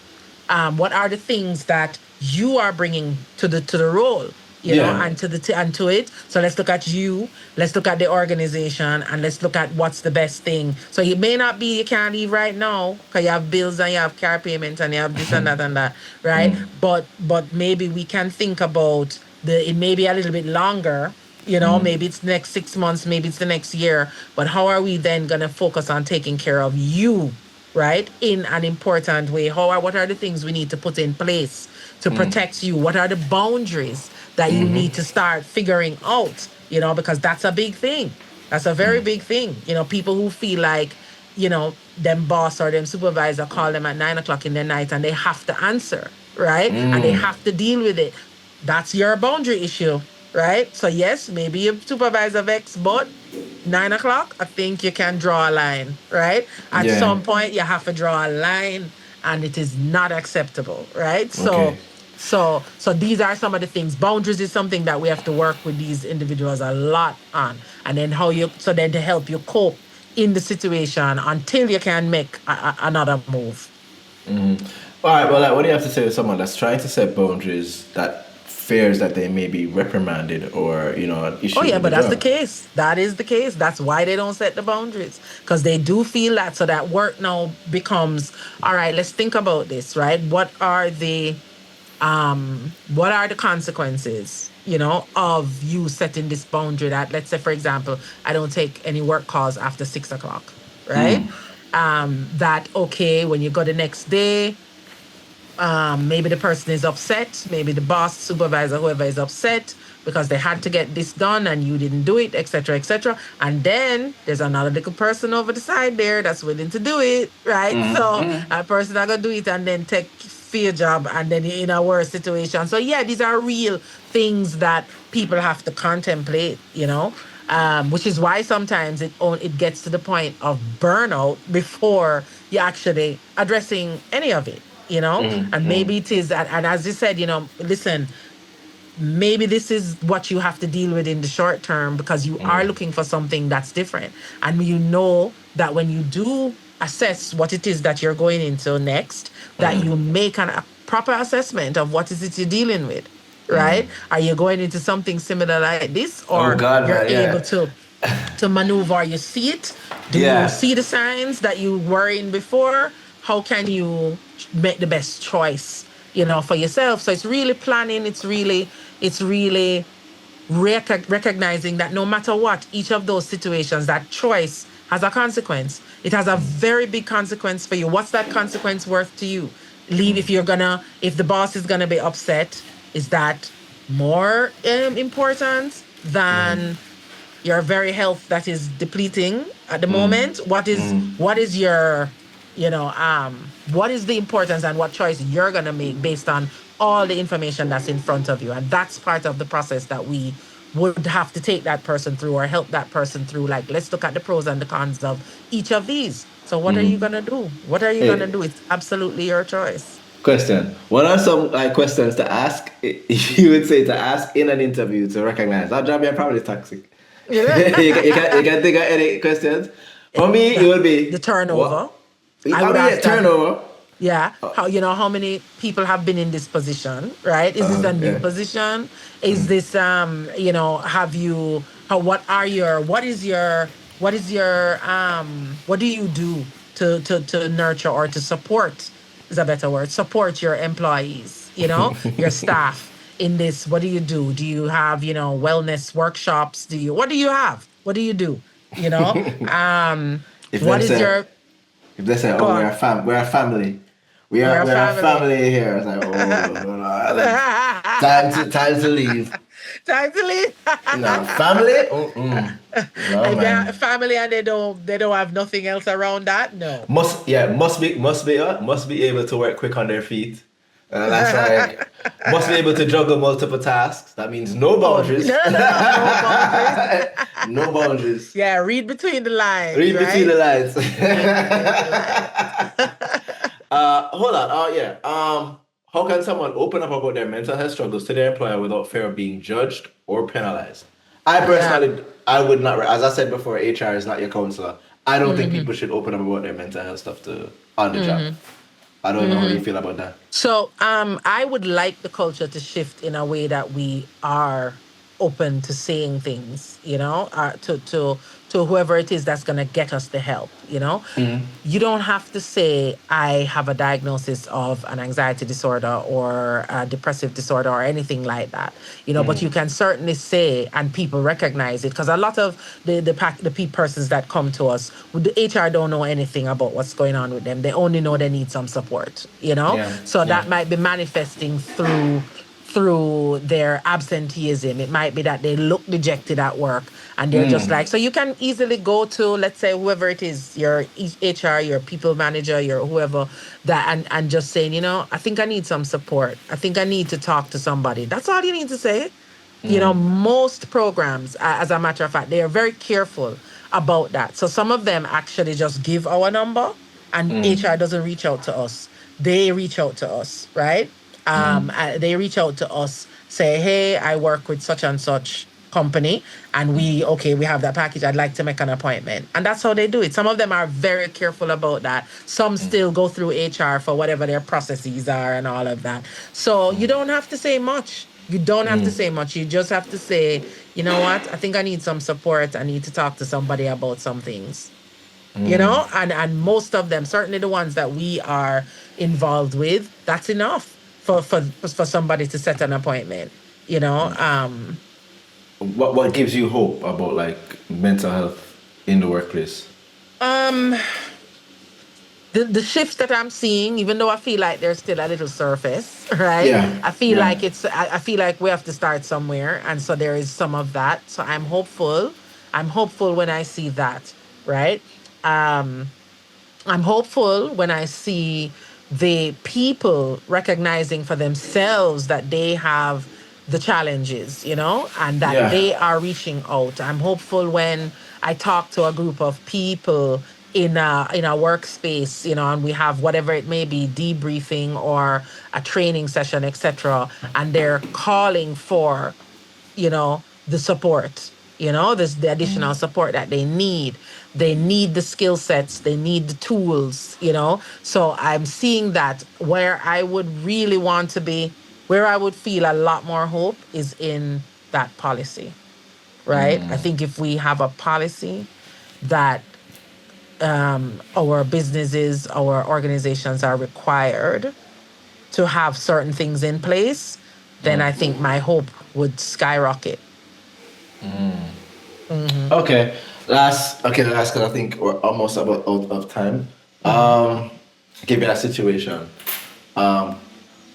what are the things that you are bringing to the role, Yeah. and and to it. So let's look at you, let's look at the organization, and let's look at what's the best thing. So it may not be you can't leave right now because you have bills and you have car payments and you have this and that, right? But maybe we can think about it may be a little bit longer. Maybe it's the next 6 months, maybe it's the next year. But how are we then going to focus on taking care of you, right, in an important way? What are the things we need to put in place to protect you? What are the boundaries that you need to start figuring out? Because that's a big thing. That's a very big thing. People who feel like, them boss or them supervisor call them at 9 o'clock in the night and they have to answer, right? And they have to deal with it. That's your boundary issue, right? So yes, maybe your supervisor vex, but 9 o'clock, I think you can draw a line, right? At Yeah. some point, you have to draw a line, and it is not acceptable, right? Okay. So these are some of the things. Boundaries is something that we have to work with these individuals a lot on, and then so then to help you cope in the situation until you can make another move. All right. Well, like, what do you have to say to someone that's trying to set boundaries that fears that they may be reprimanded or an issue Oh yeah, with the but that's the job? case. That is the case. That's why they don't set the boundaries, because they do feel that. So that work now becomes, all right. Let's think about this, right? What are the consequences, of you setting this boundary? That, let's say, for example, I don't take any work calls after 6 o'clock, right? That, okay, when you go the next day, maybe the person is upset, maybe the boss, supervisor, whoever is upset because they had to get this done and you didn't do it, etc., etc. And then there's another little person over the side there that's willing to do it, right? So a person that gonna do it and then take for your job, and then you're in a worse situation. So yeah, these are real things that people have to contemplate, which is why sometimes it gets to the point of burnout before you're actually addressing any of it, and maybe it is, and as you said, listen, maybe this is what you have to deal with in the short term because you are looking for something that's different. And that when you do assess what it is that you're going into next, that you make a proper assessment of what is it you're dealing with, right? Are you going into something similar like this, Oh or God, you're man, able yeah, to maneuver? You see it? Do you yeah. see the signs that you were in before? How can you make the best choice, for yourself? So it's really planning. It's really recognizing that no matter what, each of those situations, that choice has a consequence. It has a very big consequence for you. What's that consequence worth to you? Leave if the boss is gonna be upset, is that more important than your very health that is depleting at the moment? What is your, what is the importance and what choice you're gonna make based on all the information that's in front of you? And that's part of the process that we would have to take that person through or help that person through. Like, let's look at the pros and the cons of each of these. So what are you gonna do? What are you gonna do? It's absolutely your choice. Question. What are some questions to ask? You would say to ask in an interview to recognize that job you're probably toxic. you, can think of any questions. For me, it would be the turnover. What? I would ask turnover. Yeah. How many people have been in this position, right? Is this a new position? Is this have you what do you do to nurture or to support, is a better word, support your employees, your staff in this? What do you do? Do you have, wellness workshops? What do you have? What do you do? If they say, we're a family. We're a family here. It's like, no. Time to leave. Time to leave. No, family? No, if man. they have family and they don't have nothing else around that, no. Must be able to work quick on their feet. That's like must be able to juggle multiple tasks. That means no boundaries. No boundaries. No boundaries. Yeah, read between the lines. Between the lines. Hold on. How can someone open up about their mental health struggles to their employer without fear of being judged or penalized? I personally, I would not. As I said before, HR is not your counselor. I don't think people should open up about their mental health stuff on the job. I don't know how you feel about that. So, I would like the culture to shift in a way that we are open to saying things, to whoever it is that's going to get us the help, You don't have to say, I have a diagnosis of an anxiety disorder or a depressive disorder or anything like that, but you can certainly say, and people recognize it, because a lot of the persons that come to us, the HR don't know anything about what's going on with them. They only know they need some support, that might be manifesting through their absenteeism. It might be that they look dejected at work and they're just like, so you can easily go to, let's say, whoever it is, your HR, your people manager, your whoever, that and just saying, I think I need some support. I think I need to talk to somebody. That's all you need to say. Most programs, as a matter of fact, they are very careful about that. So some of them actually just give our number and HR doesn't reach out to us. They reach out to us, right? They reach out to us, say, hey, I work with such and such company and we have that package. I'd like to make an appointment. And that's how they do it. Some of them are very careful about that. Some still go through HR for whatever their processes are and all of that. So you don't have to say much. You don't have to say much. You just have to say, you know what? I think I need some support. I need to talk to somebody about some things. And most of them, certainly the ones that we are involved with, that's enough for somebody to set an appointment, What gives you hope about like mental health in the workplace? The shifts that I'm seeing, even though I feel like there's still a little surface, right? Yeah. I feel like I feel like we have to start somewhere, and so there is some of that. So I'm hopeful. I'm hopeful when I see that, right? I'm hopeful when I see the people recognizing for themselves that they have the challenges, and that they are reaching out. I'm hopeful when I talk to a group of people in a workspace, and we have whatever it may be, debriefing or a training session, etc., and they're calling for, the support, the additional support that they need. They need the skill sets, they need the tools, So I'm seeing that where I would really want to be, where I would feel a lot more hope is in that policy, right? I think if we have a policy that our businesses, our organizations are required to have certain things in place, then I think my hope would skyrocket. Okay. Last, because I think we're almost about out of time. Give me a situation. Um,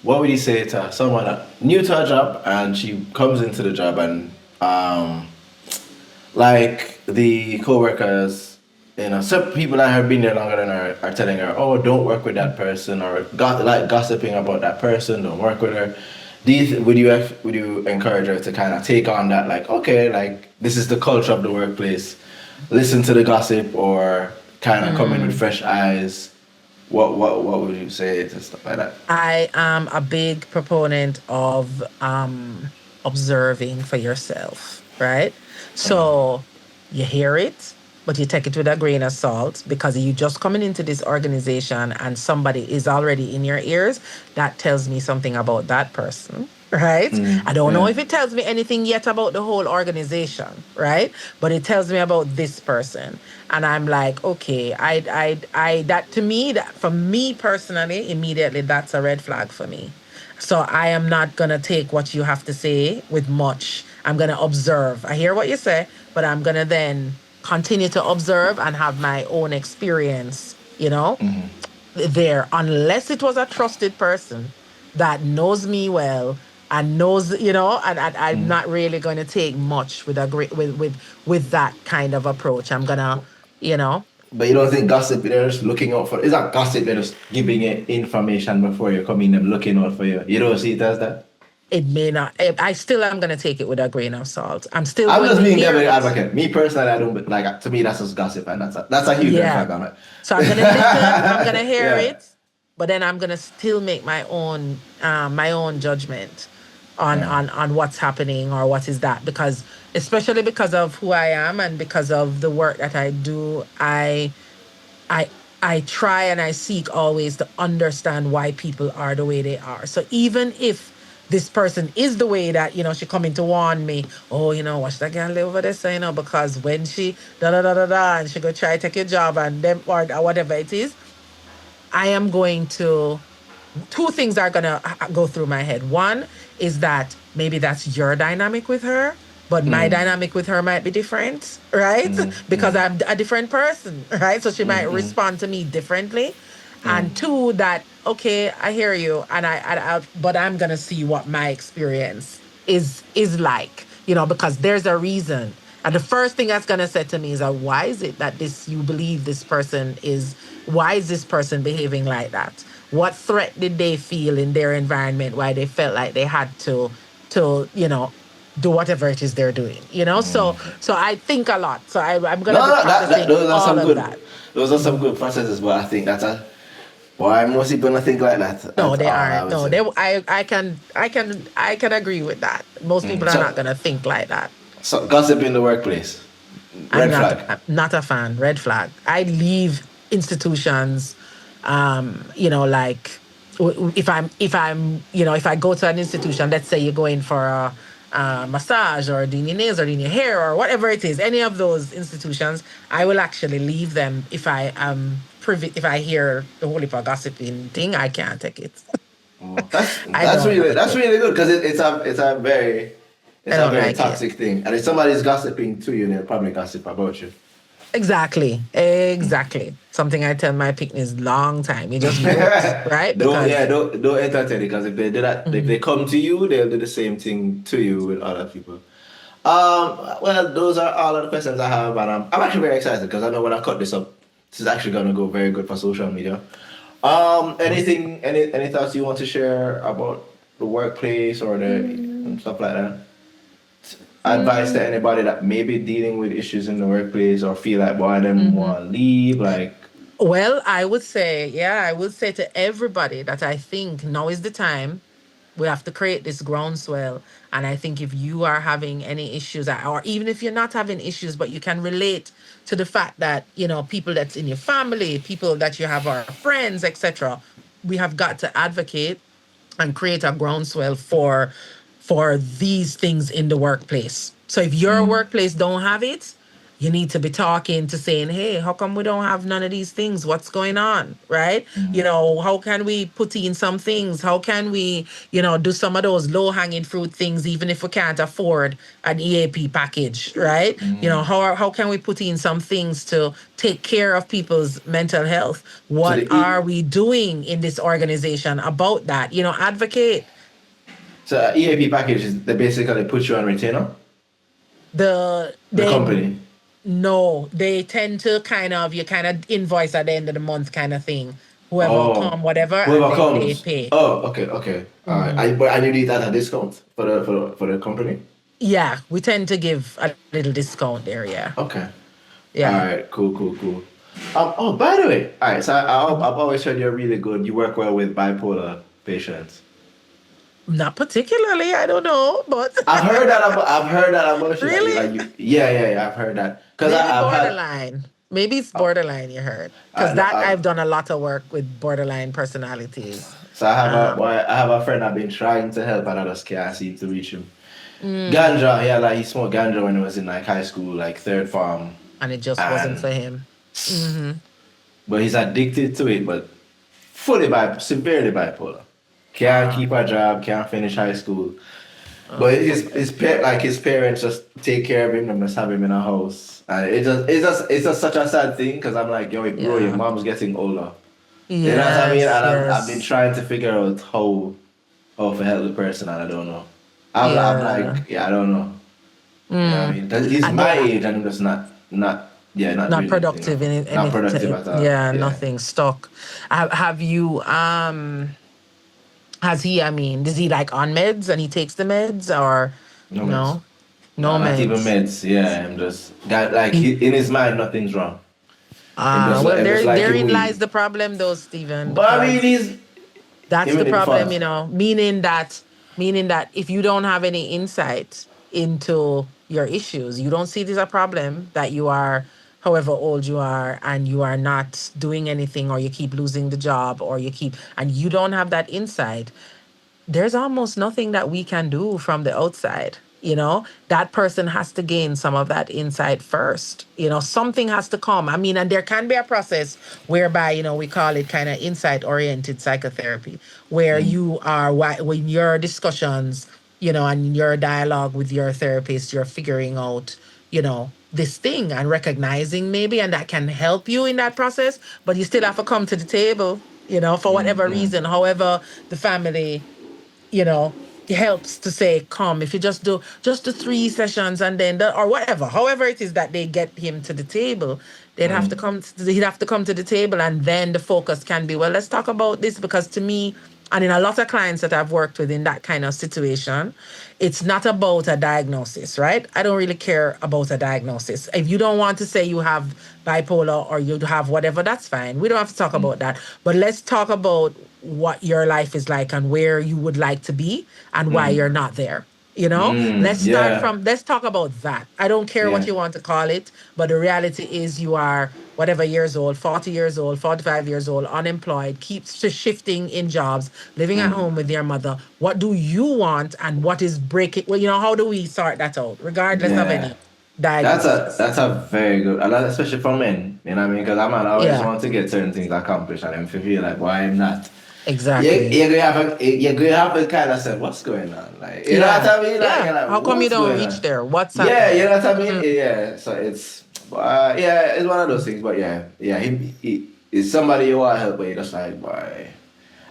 what would you say to someone new to a job and she comes into the job and like the co-workers, some people that have been there longer than her are telling her, "Oh, don't work with that person," or like gossiping about that person. Don't work with her. Would you encourage her to kind of take on that? Like, okay, like this is the culture of the workplace. Listen to the gossip, or kind of come in with fresh eyes. What would you say to stuff like that? I am a big proponent of observing for yourself, right? So you hear it, but you take it with a grain of salt because you just coming into this organization and somebody is already in your ears. That tells me something about that person, right? I don't know Yeah. if it tells me anything yet about the whole organization, right? But it tells me about this person. And I'm like, okay, that to me, that for me personally, immediately, that's a red flag for me. So I am not gonna take what you have to say with much. I'm gonna observe. I hear what you say, but I'm gonna then continue to observe and have my own experience, there, unless it was a trusted person that knows me well and knows, and I'm not really going to take much with a great with that kind of approach. I'm gonna, you know, But you don't think gossip, they're just looking out for, is that gossip, they're just giving you information before you come in, them looking out for you. You don't see it as that? it may not. I still am gonna take it with a grain of salt. I'm still I'm going just to being hear devil it. advocate. Me personally, I don't like. To me, that's just gossip, and that's a huge red Yeah. flag on it. So I'm gonna listen. I'm gonna hear Yeah. it, but then I'm gonna still make my own judgment on Yeah. on what's happening or what is that, because especially because of who I am and because of the work that I do, I I try and I seek always to understand why people are the way they are. So even if this person is the way that, she coming to warn me, oh, watch that girl over there, so, because when she da da da da da and she go try to take your job and them or whatever it is, I am going to two things are gonna go through my head. One is that maybe that's your dynamic with her, but my dynamic with her might be different, right? Because I'm a different person, right? So she might respond to me differently. And two, that okay, I hear you, and but I'm gonna see what my experience is like, because there's a reason. And the first thing that's gonna say to me is, why is it that you believe this person is? Why is this person behaving like that? What threat did they feel in their environment? Why they felt like they had to do whatever it is they're doing? So I think a lot. So I'm No, gonna be no, practicing those are all some of good. that. Those are some good processes, but I think that's a. Why most people don't think like that? No, That's they all I aren't. would No, say. I can agree with that. Most people are not So, gonna think like that. so gossip in the workplace, I'm red not flag. I'm not a fan. Red flag. I leave institutions, like if I go to an institution, let's say you're going for a massage or doing your nails or doing your hair or whatever it is, any of those institutions, I will actually leave them if I am privy. If I hear the whole heap of gossiping thing, I can't take it. That's I that's don't really like that's it. really good because it's a very I it's a don't very like it. toxic thing, and if somebody's gossiping to you, they'll probably gossip about you. Exactly. Exactly. Something I tell my picnics long time. You just don't, right? Because Don't entertain it because if they do that, if they come to you, they'll do the same thing to you with other people. Well, those are all of the questions I have, and I'm actually very excited because I know when I cut this up, this is actually gonna go very good for social media. Any thoughts you want to share about the workplace or the stuff like that? Advice to anybody that may be dealing with issues in the workplace or feel like boy them want to leave, like well, I would say to everybody that I think now is the time. We have to create this groundswell. And I think if you are having any issues, or even if you're not having issues, but you can relate to the fact that, people that's in your family, people that you have are friends, etc., we have got to advocate and create a groundswell for these things in the workplace. So if your workplace don't have it, you need to be talking to saying, hey, how come we don't have none of these things? What's going on? Right? How can we put in some things? How can we, do some of those low hanging fruit things, even if we can't afford an EAP package, right? How can we put in some things to take care of people's mental health? So What the are we doing in this organization about that? Advocate. EAP package is they basically put you on retainer. The The they company. No, they tend to you kind of invoice at the end of the month kind of thing. Whoever Oh, come, whatever, and whoever then they comes. pay. Oh, okay. All right. But I need it at a discount for the company. Yeah, we tend to give a little discount there. Yeah, Okay. All yeah. right. Cool. Oh, by the way, all right. So I've always heard you're really good. You work well with bipolar patients. Not particularly, I don't know, but I've heard that about you. really, Yeah. I've heard that because maybe I've had. borderline. Maybe it's borderline. You heard? Because No, that I've done a lot of work with borderline personalities. so Um, I have a friend I've been trying to help, and I just can't seem to reach him. mm, Ganja, yeah, like he smoked ganja when he was in like high school, like third form, and it just wasn't and for him. Hmm. but he's addicted to it, but severely bipolar. Can't keep a job, can't finish high school. Oh, But poor person. his parents just take care of him and just have him in a house, and it's just such a sad thing because I'm like, yo, bro, your Yeah. mom's getting older. You know what I mean? Yes, And I've been yes. trying to figure out how to help the person, and I don't know. I'm Yeah. like, yeah, I don't know. You know what I mean? 'Cause he's And my then age, and I'm just not not really, productive in not productive anything. at all. Yeah, Yeah, nothing stuck. Have you has he, is he like on meds and he takes the meds or no meds. no? No No, not even meds. meds. Yeah, I'm just got like He, in his mind, nothing's wrong. well, I'm just like him therein lies weed. the problem though, Stephen, But I mean, because he's that's the even in problem, fun. meaning that if you don't have any insight into your issues, you don't see it as a problem that you are, however old you are, and you are not doing anything, or you keep losing the job, or and you don't have that insight, there's almost nothing that we can do from the outside. That person has to gain some of that insight first. Something has to come. And there can be a process whereby, we call it kind of insight oriented psychotherapy, where you are, when your discussions, and your dialogue with your therapist, you're figuring out, this thing and recognizing maybe, and that can help you in that process. But you still have to come to the table, for whatever reason, however the family you know, it helps to say, come, if you just the 3 sessions and then or whatever, however it is that they get him to the table, he'd have to come to the table, and then the focus can be, well, let's talk about this, because to me, and in a lot of clients that I've worked with in that kind of situation, it's not about a diagnosis, right? I don't really care about a diagnosis. If you don't want to say you have bipolar or you have whatever, that's fine. We don't have to talk about that. But let's talk about what your life is like and where you would like to be and why you're not there. Yeah, Let's talk about that. I don't care what yeah. you want to call it, but the reality is you are whatever years old, 40 years old, 45 years old, unemployed, keeps shifting in jobs, living at home with your mother. What do you want, and what is breaking? Well, how do we sort that out, regardless of Yeah, any diagnosis? that's a very good, and especially for men. You know what I mean? Because I always Yeah, want to get certain things accomplished, and if you feel like, why I'm not, exactly. you're gonna have to kind of say, what's going on? Like, you know what Yeah, I mean? Like, yeah. you're like, How come you what's don't going reach on? there? What's Yeah, you happening? know what I mean? Yeah, so yeah, it's one of those things. But yeah, he is somebody you want to help, but you're just like, boy.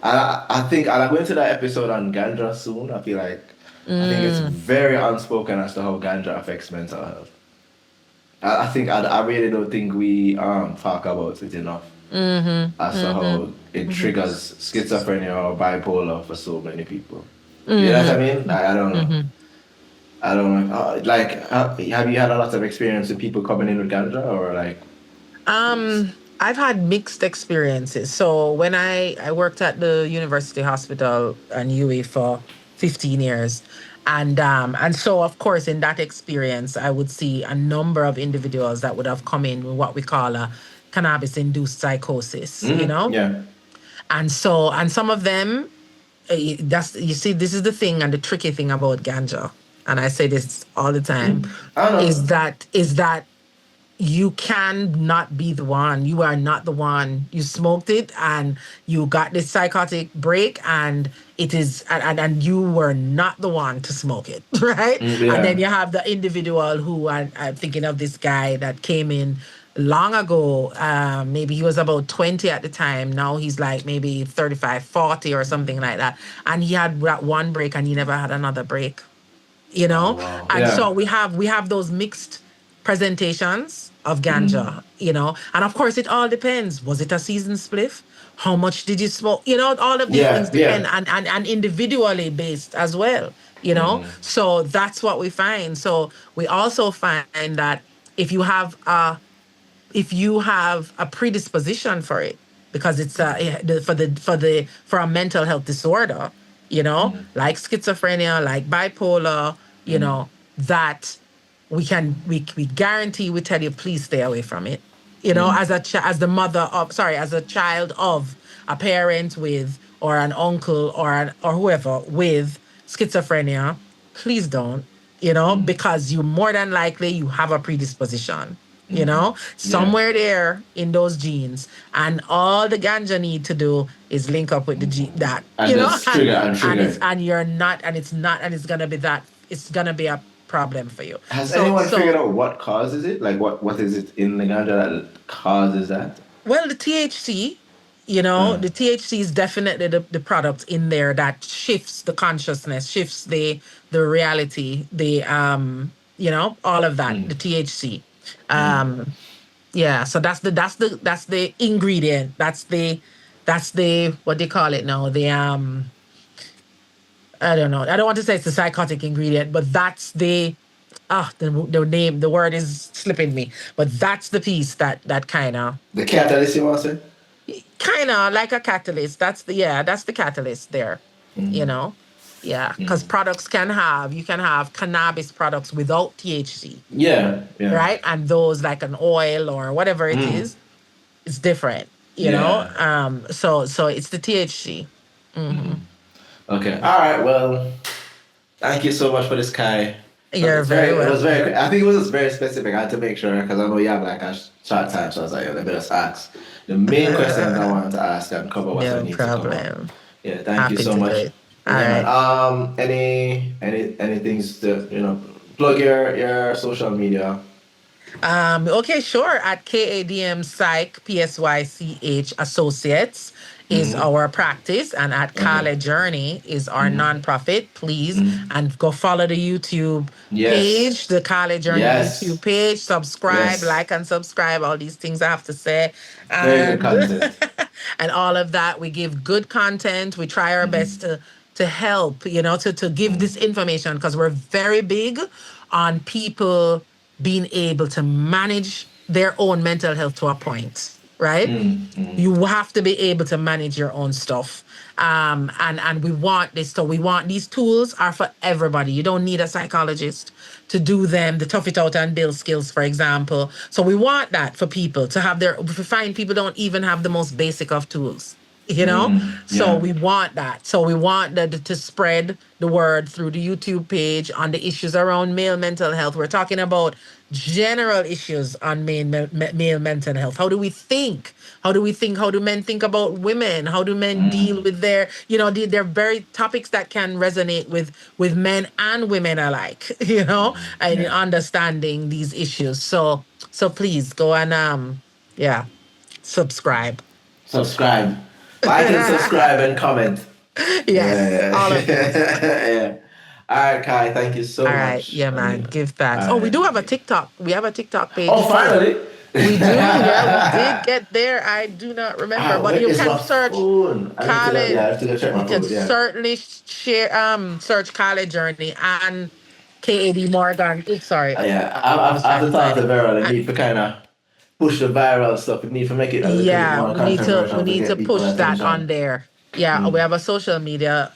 I think I'll go into that episode on ganja soon. I think it's very unspoken as to how ganja affects mental health. I think I really don't think we talk about it enough as to how it triggers schizophrenia or bipolar for so many people. You know what I mean? I don't know. I don't know. Have you had a lot of experience with people coming in with ganja or like? I've had mixed experiences. So when I worked at the university hospital and UA for 15 years, and so of course in that experience I would see a number of individuals that would have come in with what we call a cannabis induced psychosis, Yeah. and some of them, that's, you see, this is the thing and the tricky thing about ganja, and I say this all the time, I don't know. is that you can not be the one. You are not the one. You smoked it and you got this psychotic break, and it is and you were not the one to smoke it, right? And then Yeah. you have the individual who I'm thinking of this guy that came in long ago. Maybe he was about 20 at the time. Now he's like maybe 35, 40 or something like that. And he had that one break and he never had another break, you Oh know. wow. And Yeah. so we have those mixed presentations of ganja, and of course it all depends. Was it a season spliff? How much did you smoke? All of these Yeah. things Yeah. depend, and individually based as well, so that's what we find. So we also find that if you have a predisposition for it, because it's for a mental health disorder, like schizophrenia, like bipolar, that we guarantee, we tell you, please stay away from it. As the mother of, sorry, as a child of a parent with, or an uncle, or whoever with schizophrenia, please don't, because you more than likely you have a predisposition, Yeah. somewhere there in those genes, and all the ganja need to do is link up with the gene that, And just trigger and and trigger. you're not, and it's not, and it's gonna be a problem for you. Has So anyone figured so out what causes it? Like what is it in the ganja that causes that? well, the THC, Uh, the THC is definitely the product in there that shifts the consciousness, shifts the reality, all of that, the THC. Um, yeah, so that's the ingredient. That's the what they call it now. I don't know. I don't want to say it's the psychotic ingredient, but that's the name, the word is slipping me. But that's the piece that the catalyst, you want to say? kind of like a catalyst. That's the catalyst there. You know, yeah, because you can have cannabis products without THC, Yeah. Yeah. right? And those like an oil or whatever it is, it's different. Yeah. So it's the THC. Okay. All right. Well, thank you so much for this, Kai. You're It's very very. It was welcome. very. I think it was just very specific. I had to make sure because I know you have like a short time, so I was like, let me just ask the main questions I wanted to ask and cover what I No need to cover. problem. Yeah. Thank you Happy so to do much. it. All Yeah, man. right. Any things to plug your social media. Okay, sure. At KADM Psych, PSYCH Associates is our practice, and at Okay. Kale Journey is our nonprofit. Please, and go follow the YouTube Yes. page, the Kale Journey Yes. YouTube page. Subscribe, Yes. like, and subscribe. All these things I have to say, Very good and content. and all of that. We give good content. We try our best to help, to give this information, because we're very big on people being able to manage their own mental health to a point, right? You have to be able to manage your own stuff. And we want this. So we want these tools are for everybody. You don't need a psychologist to do them, the tough it out and build skills, for example. So we want that for people to have we find people don't even have the most basic of tools, so Yeah. we want that. So we want to spread the word through the YouTube page on the issues around male mental health. We're talking about general issues on male mental health. How do we think? How do we think? How do men think about women? How do men deal with their, they're very topics that can resonate with men and women alike, and Yeah. understanding these issues. So please go and yeah, subscribe. Subscribe. Like and subscribe and comment. Yes, Yeah. all of those. Yeah. All right, Kai. Thank you so All right, much. yeah, man. Give thanks. All Oh, we right. do have a TikTok. We have a TikTok page Oh, too. finally. We do. Yeah, we did get there. I do not remember, but Where you is can my search phone? I need to go. Khaled. Yeah, I have to go check You my can phone. Yeah. certainly share search Khaled Journey and KAD Morgan. Oops, sorry. Yeah. I was I trying have to to talk find to it. Viral. I And need to kind of push the viral stuff. We need to make it a little bit yeah, more we need to controversial we to need to get people push that on attention. there. Yeah, we have a social media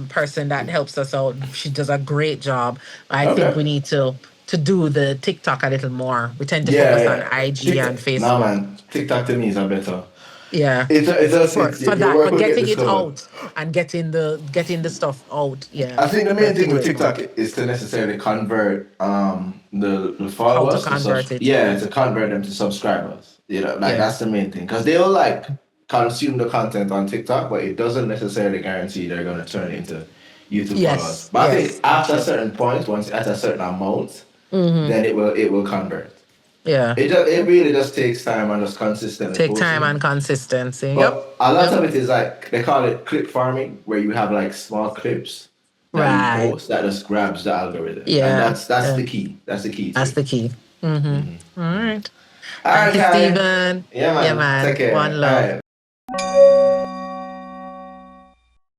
person that helps us out. She does a great job. I think Okay. we need to do the TikTok a little more. We tend to Yeah, focus on yeah. IG and TikTok. Nah, Facebook. man. TikTok to me is a better. Yeah, It's for your that, work for will get getting it discovered. out and getting the stuff out. Yeah, I think the we main have to thing do with it more. TikTok is to necessarily convert the followers convert it. to convert them to subscribers. You know, like Yeah. that's the main thing. Because they'll like consume the content on TikTok, but it doesn't necessarily guarantee they're gonna turn it into YouTube Yes, followers. But I yes. think after a certain point, once at a certain amount, then it will convert. Yeah. It really just takes time and just consistently Take posting. time and consistency. But Yep. a lot of it is like they call it clip farming, where you have like small clips that Right. you post that just grabs the algorithm. Yeah, And that's yeah. the key. That's the key. That's the key. All right. All right, Thank you, Kylie. Stephen. Yeah, man. Yeah, man. Take care. One love. All right.